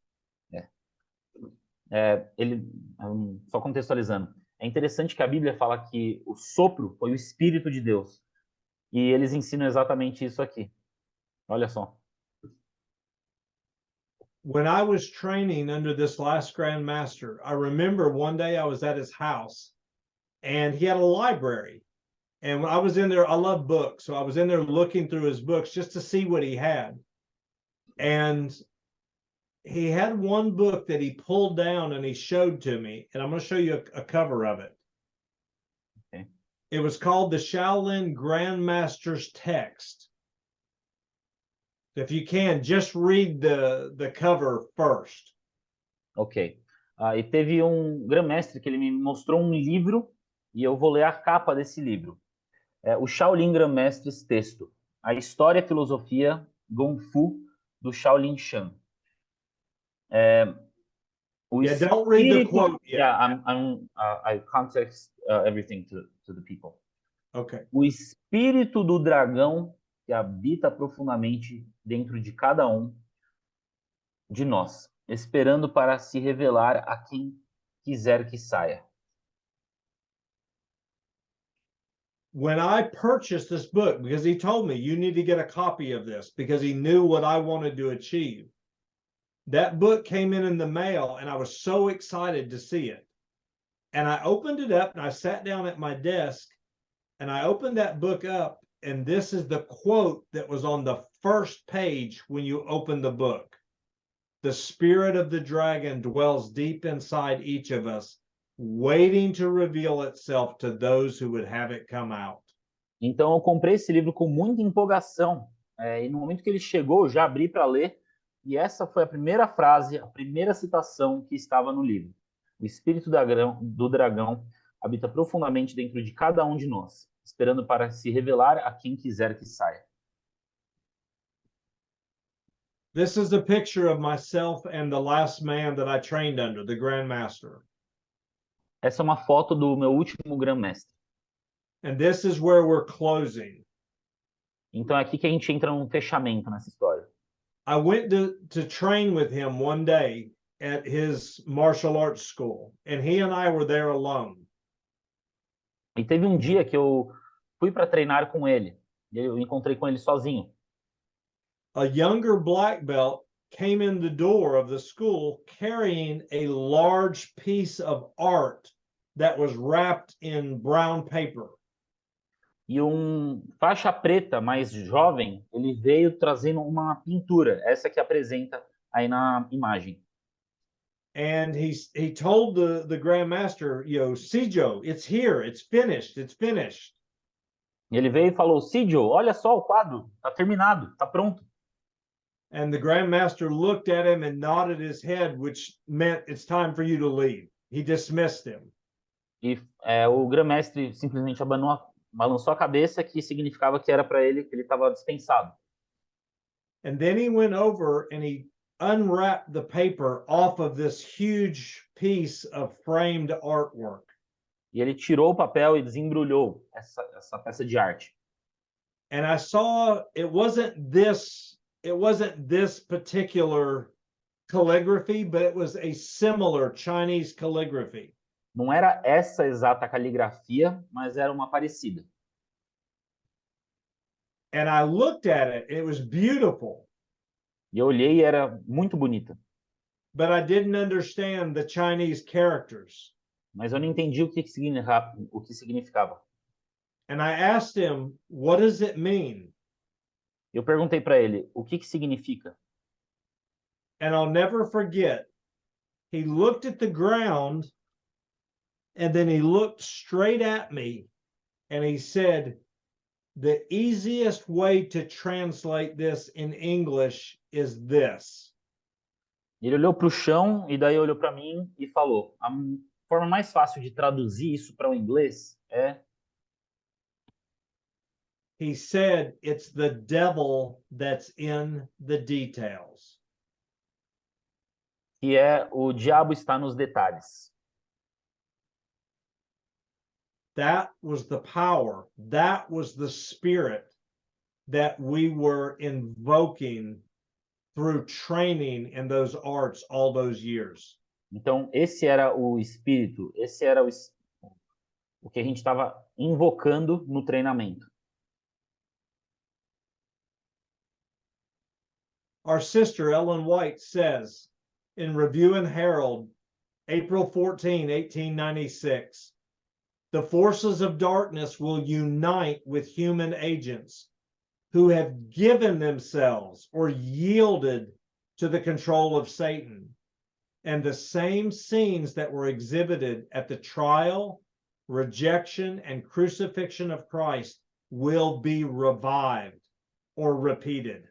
Só contextualizando. É interessante que a Bíblia fala que o sopro foi o Espírito de Deus. E eles ensinam exatamente isso aqui. Olha só. When I was training under this last Grand Master, I remember one day I was at his house and he had a library. And when I was in there, I love books. So I was in there looking through his books just to see what he had. And he had one book that he pulled down and he showed to me. And I'm going to show you a cover of it. Okay. It was called the Shaolin Grand Master's Text. If you can, just read the cover first. Ok. E teve grã-mestre que ele me mostrou um livro e eu vou ler a capa desse livro. O Shaolin Grã-Mestres Texto. A História e Filosofia Gong Fu do Shaolin Shan. Don't read the quote yet. I context everything to the people. Okay. O espírito do dragão que habita profundamente dentro de cada um de nós, esperando para se revelar a quem quiser que saia. When I purchased this book, because he told me you need to get a copy of this because he knew what I wanted to achieve. That book came in the mail and I was so excited to see it. And I opened it up and I sat down at my desk and I opened that book up. And this is the quote that was on the first page when you open the book. The spirit of the dragon dwells deep inside each of us, waiting to reveal itself to those who would have it come out. Então eu comprei esse livro com muita empolgação. E no momento que ele chegou, eu já abri para ler. E essa foi a primeira frase, a primeira citação que estava no livro. O espírito do dragão habita profundamente dentro de cada um de nós, esperando para se revelar a quem quiser que saia. This is a picture of myself and the last man that I trained under, the Grand Master. Essa é uma foto do meu último grã-mestre. And this is where we're closing. Então é aqui que a gente entra num fechamento nessa história. I went to train with him one day at his martial arts school, and he and I were there alone. E teve um dia que eu fui para treinar com ele. E eu encontrei com ele sozinho. A younger black belt came in the door of the school carrying a large piece of art that was wrapped in brown paper. E um faixa preta mais jovem, ele veio trazendo uma pintura, essa que apresenta aí na imagem. And he told the Grand Master, Sijo, it's here, it's finished, it's finished. E ele veio e falou, Sijo, olha só o quadro, tá terminado, tá pronto. And the Grand Master looked at him and nodded his head, which meant it's time for you to leave. He dismissed him. E o Grã-Mestre simplesmente balançou a cabeça, que significava que era para ele, que ele estava dispensado. And then he went over and he unwrapped the paper off of this huge piece of framed artwork. E ele tirou o papel e desembrulhou essa peça de arte. And I saw it wasn't this particular calligraphy, but it was a similar Chinese calligraphy. Não era essa exata caligrafia, mas era uma parecida. And I looked at it, it was beautiful. E eu olhei e era muito bonita. But I didn't understand the Chinese characters. Mas eu não entendi o que significava. And I asked him, what does it mean? Eu perguntei para ele, o que significa? And I'll never forget, he looked at the ground and then he looked straight at me and he said, the easiest way to translate this in English is this. Ele olhou para o chão e daí olhou para mim e falou, a forma mais fácil de traduzir isso para o inglês é... He said, it's the devil that's in the details. Que é o diabo está nos detalhes. That was the power. That was the spirit that we were invoking through training in those arts all those years. Então, esse era o espírito, esse era o que a gente estava invocando no treinamento. Our sister Ellen White says in Review and Herald, April 14, 1896, the forces of darkness will unite with human agents who have given themselves or yielded to the control of Satan. And the same scenes that were exhibited at the trial, rejection, and crucifixion of Christ will be revived or repeated.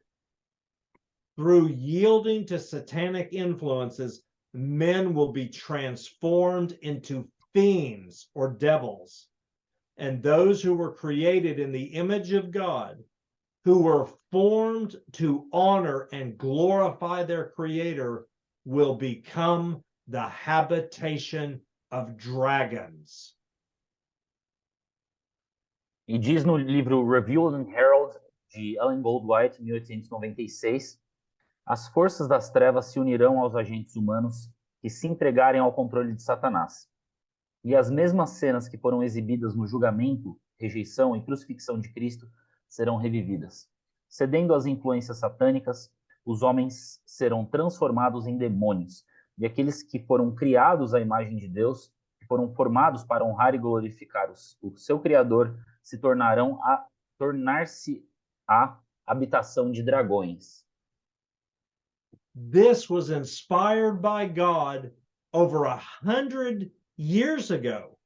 Through yielding to satanic influences, men will be transformed into fiends or devils. And those who were created in the image of God, who were formed to honor and glorify their Creator, will become the habitation of dragons. E diz no livro Review and Herald, de Ellen Goldwhite, 1896, as forças das trevas se unirão aos agentes humanos que se entregarem ao controle de Satanás. E as mesmas cenas que foram exibidas no julgamento, rejeição e crucifixão de Cristo serão revividas. Cedendo às influências satânicas, os homens serão transformados em demônios, e aqueles que foram criados à imagem de Deus, que foram formados para honrar e glorificar o seu Criador, se tornar-se a habitação de dragões. This was inspired by God over 100 years ago.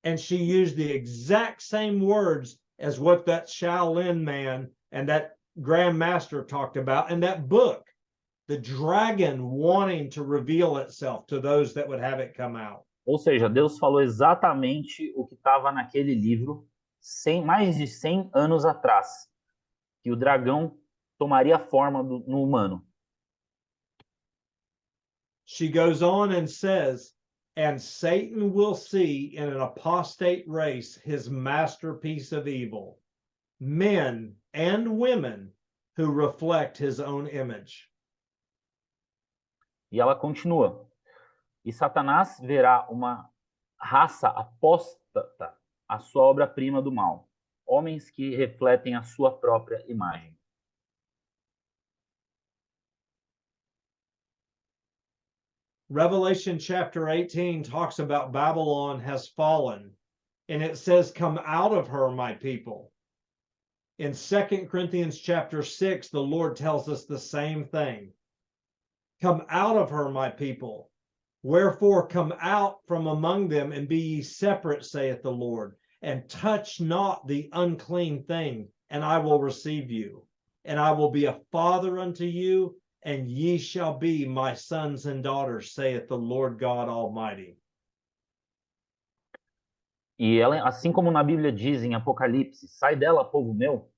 And she used the exact same words as what that Shaolin man and that Grand Master talked about in that book. The dragon wanting to reveal itself to those that would have it come out. Ou seja, Deus falou exatamente o que estava naquele livro mais de 100 anos atrás, que o dragão tomaria forma no humano. She goes on and says, and Satan will see in an apostate race his masterpiece of evil, men and women who reflect his own image. E ela continua. E Satanás verá uma raça apóstata, a sua obra-prima do mal, homens que refletem a sua própria imagem. Revelation chapter 18 talks about Babylon has fallen and it says, come out of her, my people. In 2 Corinthians chapter 6, the Lord tells us the same thing. Come out of her, my people. Wherefore come out from among them and be ye separate, saith the Lord, and touch not the unclean thing, and I will receive you. And I will be a father unto you, and ye shall be my sons and daughters, saith the Lord God Almighty. E ela, assim como na Bíblia diz em Apocalipse, sai dela, povo meu,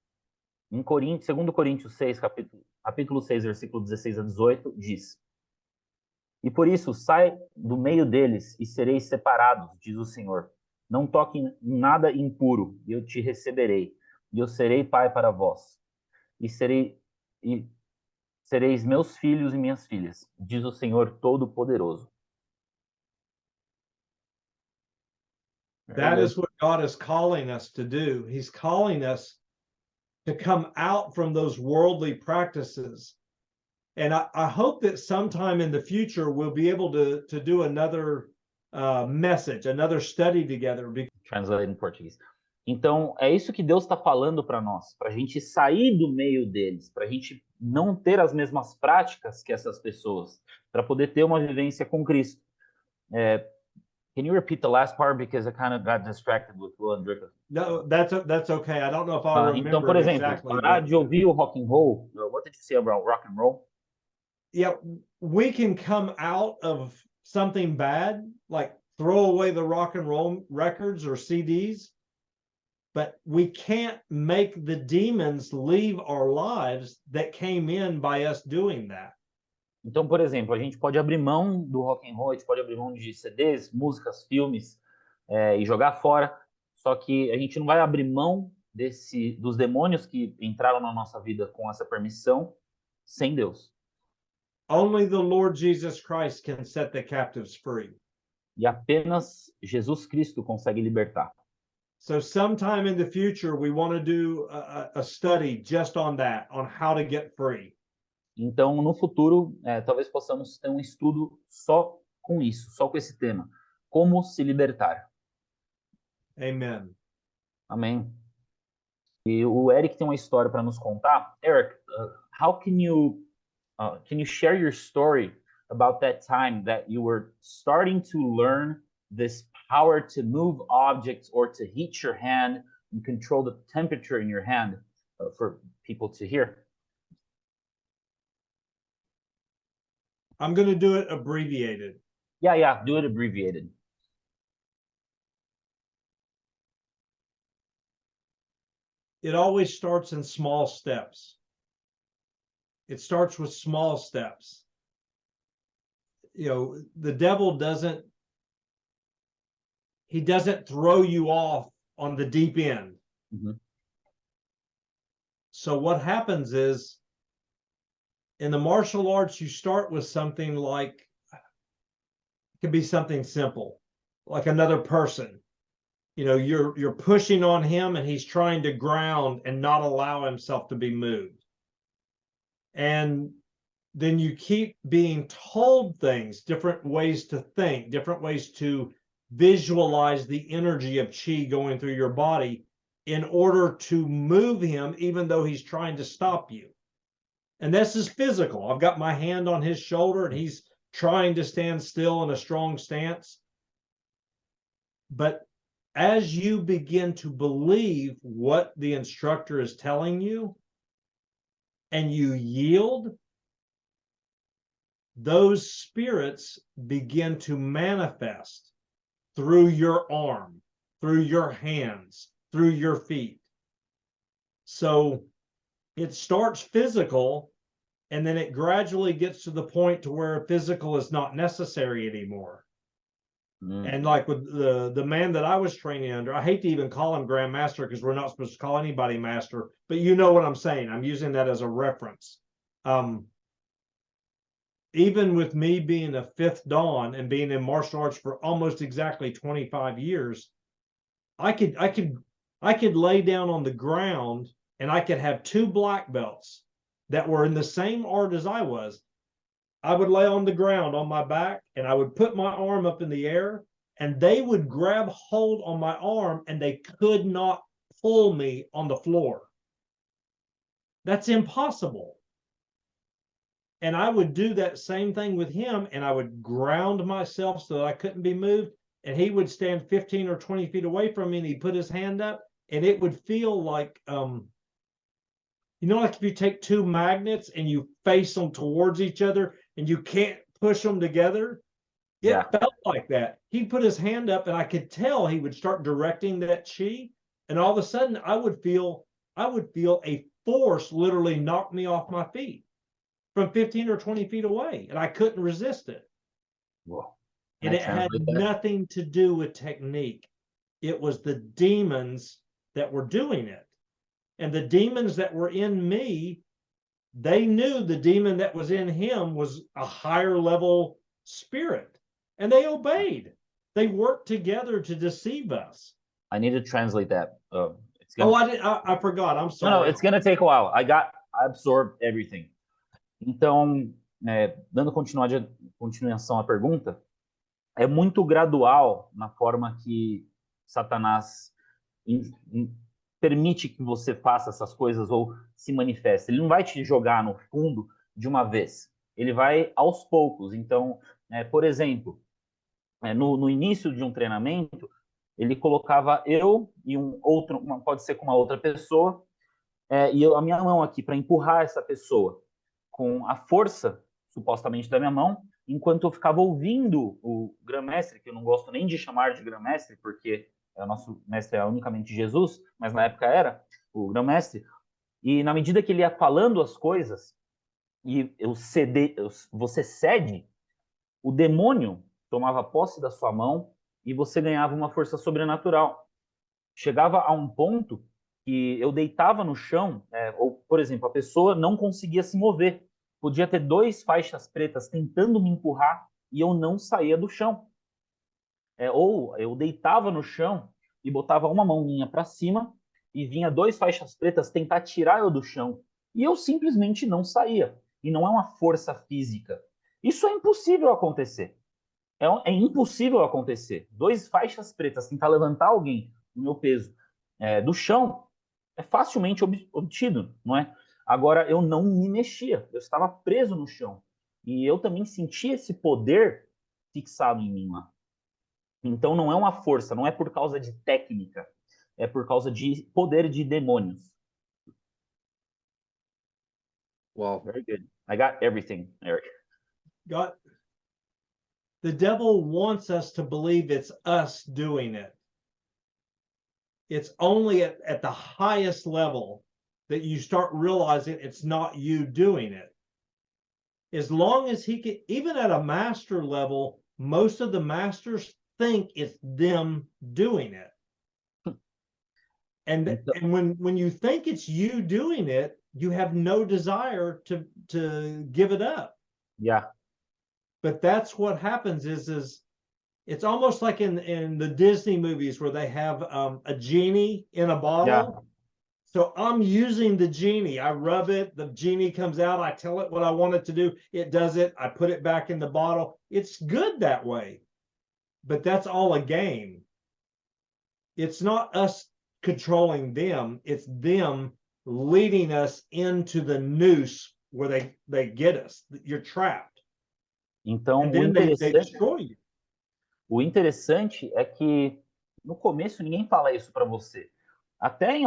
em 2 Coríntios 6, capítulo 6, versículo 16 a 18, diz: E por isso, sai do meio deles e sereis separados, diz o Senhor. Não toque em nada impuro, e eu te receberei, e eu serei pai para vós. E sereis meus filhos e minhas filhas, diz o Senhor Todo-Poderoso. That is what God is calling us to do. He's calling us to come out from those worldly practices. And I hope that sometime in the future we'll be able to do another message, another study together. Translate in português. Então, é isso que Deus está falando para nós, para a gente sair do meio deles, para a gente não ter as mesmas práticas que essas pessoas, para poder ter uma vivência com Cristo. Can you repeat the last part because I kind of got distracted with Will and Drica? No, that's okay. I don't know if I'll remember então, por exemplo, exactly. parar de ouvir o rock and roll. What did you say about rock and roll? Yeah, we can come out of something bad, like throw away the rock and roll records or CDs, but we can't make the demons leave our lives that came in by us doing that. Então, por exemplo, a gente pode abrir mão do rock and roll, a gente pode abrir mão de CDs, músicas, filmes e jogar fora. Só que a gente não vai abrir mão dos demônios que entraram na nossa vida com essa permissão sem Deus. Only the Lord Jesus Christ can set the captives free. E apenas Jesus Cristo consegue libertar. So sometime in the future we want to do a study just on that, on how to get free. Então, no futuro, talvez possamos ter um estudo só com isso, só com esse tema. Como se libertar. Amen. Amém. E o Eric tem uma história para nos contar. Eric, how can you share your story about that time that you were starting to learn this power to move objects or to heat your hand and control the temperature in your hand for people to hear? I'm going to do it abbreviated. Yeah, do it abbreviated. It always starts in small steps. It starts with small steps. You know, the devil doesn't throw you off on the deep end. Mm-hmm. So what happens is, in the martial arts, you start with something like, it could be something simple, like another person. You know, you're pushing on him and he's trying to ground and not allow himself to be moved. And then you keep being told things, different ways to think, different ways to visualize the energy of chi going through your body in order to move him, even though he's trying to stop you. And this is physical. I've got my hand on his shoulder and he's trying to stand still in a strong stance. But as you begin to believe what the instructor is telling you and you yield, those spirits begin to manifest through your arm, through your hands, through your feet. So it starts physical, and then it gradually gets to the point to where physical is not necessary anymore. And like with the man that I was training under, I hate to even call him Grandmaster because we're not supposed to call anybody master, but you know what I'm saying. I'm using that as a reference. Even with me being a fifth Dan and being in martial arts for almost exactly 25 years, I could lay down on the ground and I could have two black belts that were in the same art as I was. I would lay on the ground on my back and I would put my arm up in the air and they would grab hold on my arm and they could not pull me on the floor. That's impossible. And I would do that same thing with him, and I would ground myself so that I couldn't be moved. And he would stand 15 or 20 feet away from me, and he'd put his hand up, and it would feel like, like if you take two magnets and you face them towards each other and you can't push them together. It felt like that. He'd put his hand up, and I could tell he would start directing that chi, and all of a sudden I would feel a force literally knock me off my feet from 15 or 20 feet away, and I couldn't resist it. Whoa. And it had nothing to do with technique. It was the demons that were doing it. And the demons that were in me, they knew the demon that was in him was a higher level spirit. And they obeyed. They worked together to deceive us. I need to translate that. I forgot. I'm sorry. No, it's going to take a while. I absorbed everything. Então, dando continuação à pergunta, é muito gradual na forma que Satanás permite que você faça essas coisas ou se manifeste. Ele não vai te jogar no fundo de uma vez. Ele vai aos poucos. Então, por exemplo, no início de um treinamento, ele colocava eu e pode ser com uma outra pessoa, e a minha mão aqui para empurrar essa pessoa com a força, supostamente, da minha mão, enquanto eu ficava ouvindo o Grã-Mestre, que eu não gosto nem de chamar de Grã-Mestre, porque o nosso mestre é unicamente Jesus, mas na época era o Grã-Mestre, e na medida que ele ia falando as coisas, e você cede, o demônio tomava posse da sua mão e você ganhava uma força sobrenatural. Chegava a um ponto que eu deitava no chão, ou, por exemplo, a pessoa não conseguia se mover. Podia ter 2 faixas pretas tentando me empurrar e eu não saía do chão. Ou eu deitava no chão e botava uma mão minha para cima e vinha 2 faixas pretas tentar tirar eu do chão. E eu simplesmente não saía. E não é uma força física. Isso é impossível acontecer. É impossível acontecer. 2 faixas pretas tentar levantar alguém no meu peso do chão é facilmente obtido, não é? Agora, eu não me mexia. Eu estava preso no chão. E eu também sentia esse poder fixado em mim lá. Então, não é uma força, não é por causa de técnica. É por causa de poder de demônios. Wow. Very good. I got everything, Eric. The devil wants us to believe it's us doing it. It's only at the highest level that you start realizing it's not you doing it. As long as he can, even at a master level, most of the masters think it's them doing it. And when you think it's you doing it, you have no desire to give it up. Yeah. But that's what happens is it's almost like in the Disney movies where they have a genie in a bottle. Yeah. So I'm using the genie. I rub it, the genie comes out, I tell it what I want it to do, it does it, I put it back in the bottle. It's good that way. But that's all a game. It's not us controlling them, it's them leading us into the noose where they get us. You're trapped. Então, And then they destroy you. O interessante é que no começo ninguém fala isso para você. Até em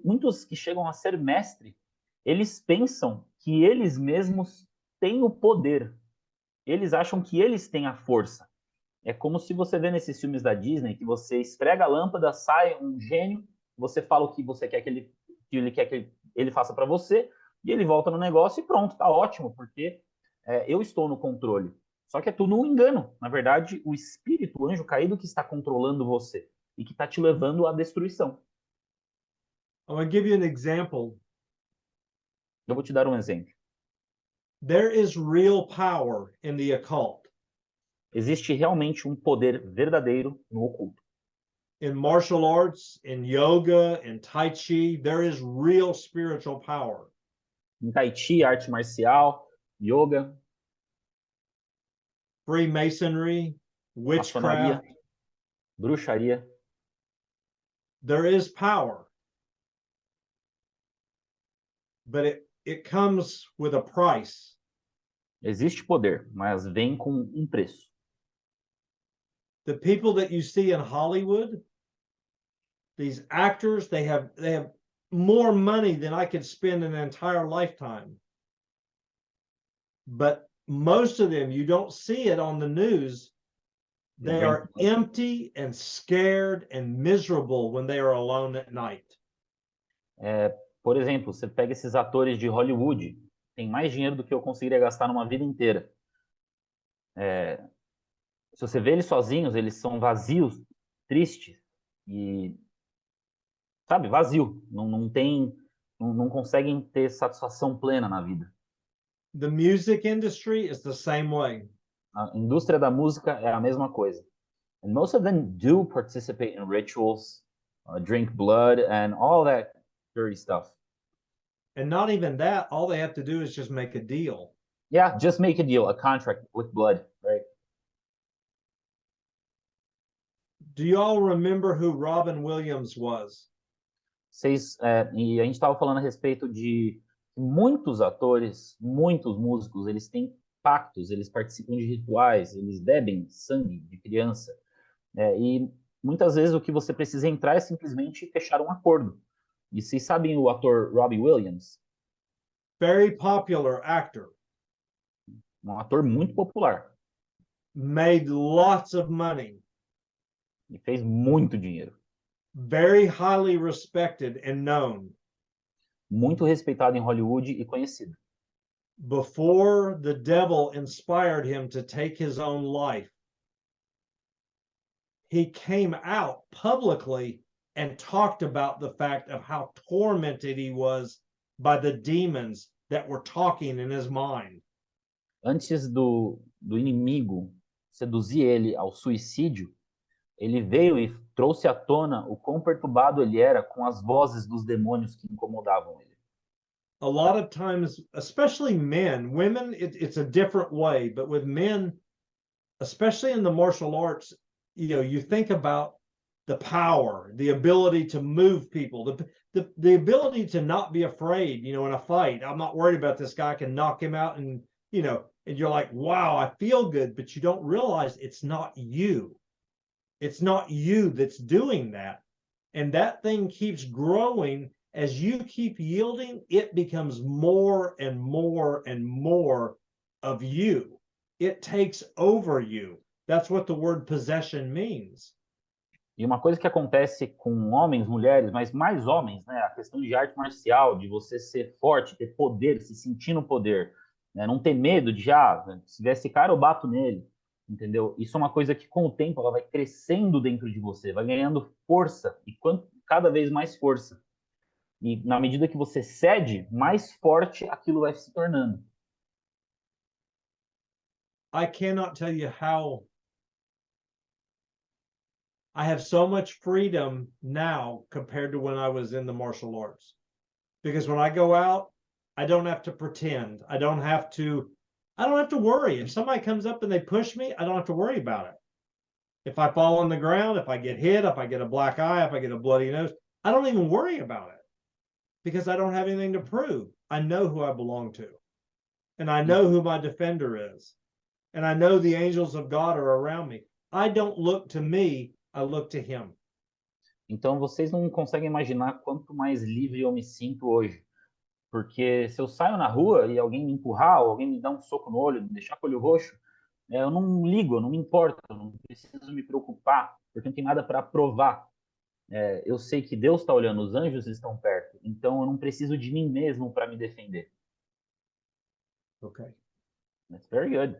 muitos que chegam a ser mestre, eles pensam que eles mesmos têm o poder. Eles acham que eles têm a força. É como se você vê nesses filmes da Disney, que você esfrega a lâmpada, sai um gênio, você fala o que você quer que ele quer que ele faça para você, e ele volta no negócio e pronto, tá ótimo, porque eu estou no controle. Só que é tudo um engano. Na verdade, o espírito, o anjo caído que está controlando você e que está te levando à destruição. I'm going to give you an example. Eu vou te dar um exemplo. There is real power in the occult. Existe realmente um poder verdadeiro no oculto. In martial arts, in yoga, in tai chi, there is real spiritual power. Em tai chi, arte marcial, yoga, Freemasonry, witchcraft, bruxaria. There is power, but it comes with a price. Existe poder, mas vem com um preço. The people that you see in Hollywood, these actors, they have more money than I could spend an entire lifetime. But most of them, you don't see it on the news. They are empty and scared and miserable when they are alone at night. Por exemplo, você pega esses atores de Hollywood, tem mais dinheiro do que eu conseguiria gastar numa vida inteira. Se você vê eles sozinhos, eles são vazios, tristes e, sabe, vazio. Não conseguem ter satisfação plena na vida. The music industry is the same way. A indústria da música é a mesma coisa. And most of them do participate in rituals, drink blood, and all that dirty stuff. And not even that, all they have to do is just make a deal. Yeah, just make a deal, a contract with blood, right? Do you all remember who Robin Williams was? E a gente estava falando a respeito de muitos atores, muitos músicos, eles têm pactos, eles participam de rituais, eles bebem sangue de criança. E muitas vezes o que você precisa entrar é simplesmente fechar um acordo. E vocês sabem o ator Robbie Williams? Very popular actor. Um ator muito popular. Made lots of money. E fez muito dinheiro. Very highly respected and known. Muito respeitado em Hollywood e conhecido. Before the devil inspired him to take his own life, he came out publicly and talked about the fact of how tormented he was by the demons that were talking in his mind. Antes do inimigo seduzir ele ao suicídio, ele veio e trouxe à tona o quão perturbado ele era com as vozes dos demônios que incomodavam ele. A lot of times, especially men, women, it's a different way, but with men, especially in the martial arts, you think about the power, the ability to move people, the ability to not be afraid, in a fight. I'm not worried about this guy, I can knock him out and you're like, wow, I feel good, but you don't realize it's not you. It's not you that's doing that. And that thing keeps growing. As you keep yielding, it becomes more and more and more of you. It takes over you. That's what the word possession means. E uma coisa que acontece com homens, mulheres, mas mais homens, né? A questão de arte marcial, de você ser forte, ter poder, se sentir no poder, né? Não ter medo de, se vier esse cara, eu bato nele, entendeu? Isso é uma coisa que, com o tempo, ela vai crescendo dentro de você, vai ganhando força, e cada vez mais força. E na medida que você cede, mais forte aquilo vai se tornando. I cannot tell you how I have so much freedom now compared to when I was in the martial arts. Because when I go out, I don't have to pretend. I don't have to worry. If somebody comes up and they push me, I don't have to worry about it. If I fall on the ground, if I get hit, if I get a black eye, if I get a bloody nose, I don't even worry about it. Because I don't have anything to prove. I know who I belong to. And I know who my defender is. And I know the angels of God are around me. I don't look to me, I look to him. Então vocês não conseguem imaginar quanto mais livre eu me sinto hoje. Porque se eu saio na rua e alguém me empurrar, ou alguém me dá um soco no olho, me deixar com o olho roxo, eu não ligo, eu não me importo, eu não preciso me preocupar, porque não tem nada para provar. Eu sei que Deus está olhando, os anjos estão perto, então eu não preciso de mim mesmo para me defender. Okay. That's very good.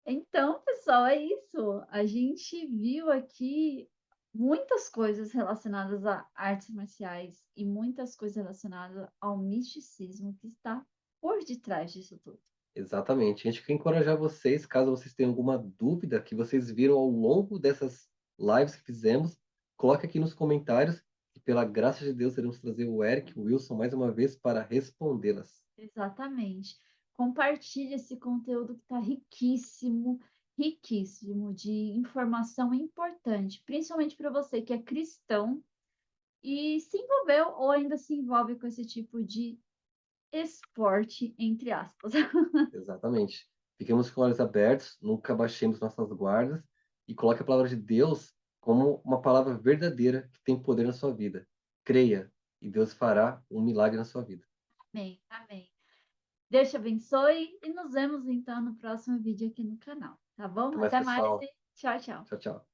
Então, pessoal, é isso. A gente viu aqui muitas coisas relacionadas a artes marciais e muitas coisas relacionadas ao misticismo que está por detrás disso tudo. Exatamente. A gente quer encorajar vocês, caso vocês tenham alguma dúvida que vocês viram ao longo dessas lives que fizemos, coloque aqui nos comentários e, pela graça de Deus, iremos trazer o Eric e o Wilson mais uma vez para respondê-las. Exatamente. Compartilhe esse conteúdo que está riquíssimo riquíssimo de informação importante, principalmente para você que é cristão e se envolveu ou ainda se envolve com esse tipo de esporte, entre aspas. Exatamente. Fiquemos com olhos abertos, nunca baixemos nossas guardas e coloque a palavra de Deus como uma palavra verdadeira que tem poder na sua vida. Creia e Deus fará um milagre na sua vida. Amém, amém. Deus te abençoe e nos vemos então no próximo vídeo aqui no canal, tá bom? Até mais, Até mais pessoal. e tchau, tchau. Tchau, tchau.